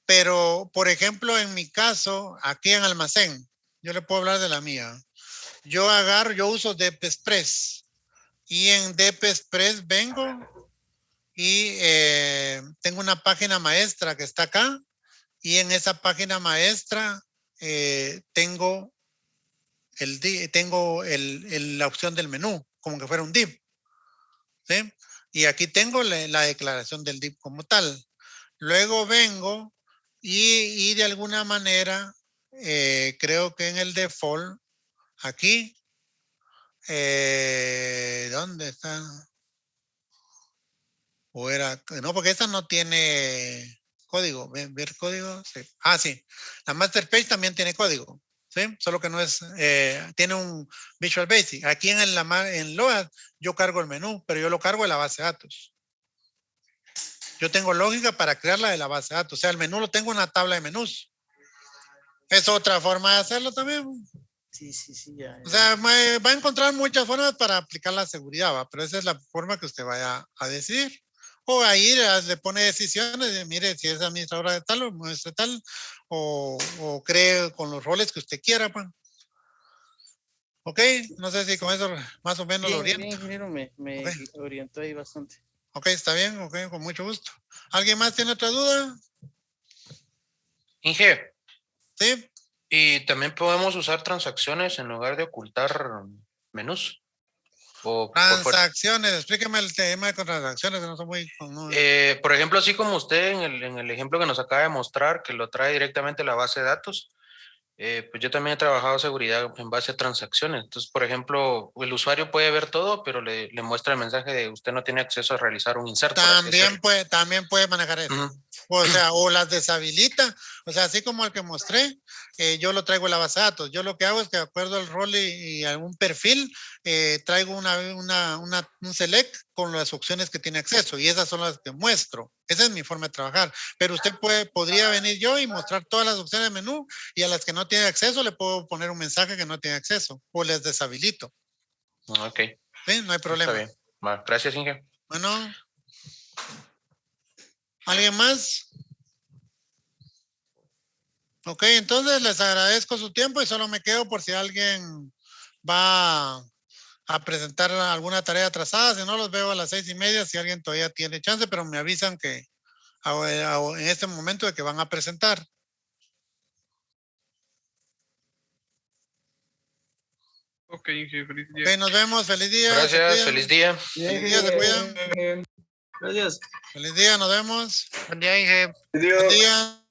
pero, por ejemplo, en mi caso, aquí en almacén, yo le puedo hablar de la mía. Yo uso Dep Express y en Dep Express vengo y tengo una página maestra que está acá y en esa página maestra tengo la opción del menú, como que fuera un div. ¿Sí? Y aquí tengo la declaración del div como tal. Luego vengo y de alguna manera creo que en el default aquí ¿dónde está? O era, no, porque esta no tiene código. ¿Ver código? Sí. Sí. La master page también tiene código. ¿Sí? Solo que no es, tiene un Visual Basic. Aquí en Load yo cargo el menú, pero yo lo cargo de la base de datos. Yo tengo lógica para crearla de la base de datos. O sea, el menú lo tengo en una tabla de menús. Es otra forma de hacerlo también. Sí, ya. O sea, va a encontrar muchas formas para aplicar la seguridad, ¿va? Pero esa es la forma que usted vaya a decidir. O ahí le pone decisiones de, mire, si es administradora de tal o muestra tal, o cree con los roles que usted quiera, pues. Ok, no sé si con eso más o menos lo Bien, oriento. ingeniero, me Ok. orientó ahí bastante. Ok, está bien, ok, con mucho gusto. ¿Alguien más tiene otra duda? Inge, Sí. y también podemos usar transacciones en lugar de ocultar menús. O por fuerza. Transacciones, explíqueme el tema de transacciones, que no son muy... no- Por ejemplo, así como usted en el ejemplo que nos acaba de mostrar, que lo trae directamente a la base de datos, pues yo también he trabajado seguridad en base a transacciones. Entonces, por ejemplo, el usuario puede ver todo, pero le muestra el mensaje de usted no tiene acceso a realizar un insert. por así decirlo. también puede manejar eso. Ujú. O sea, o las deshabilita. O sea, así como el que mostré, yo lo traigo a la base de datos. Yo lo que hago es que de acuerdo al rol y algún perfil, traigo un select con las opciones que tiene acceso y esas son las que muestro. Esa es mi forma de trabajar. Pero usted podría venir yo y mostrar todas las opciones de menú y a las que no tiene acceso le puedo poner un mensaje que no tiene acceso o les deshabilito. Ok. ¿Sí? No hay problema. Está bien. Va, gracias, Inge. Bueno. ¿Alguien más? Ok, entonces les agradezco su tiempo y solo me quedo por si alguien va a presentar alguna tarea atrasada. Si no, los veo a las 6:30 si alguien todavía tiene chance, pero me avisan que en este momento de que van a presentar. Ok, Inge, feliz día. Ok, nos vemos. Feliz día. Gracias, feliz día. Feliz día, se cuidan. Gracias. Feliz día, nos vemos. Buen día, Inge. Buen día.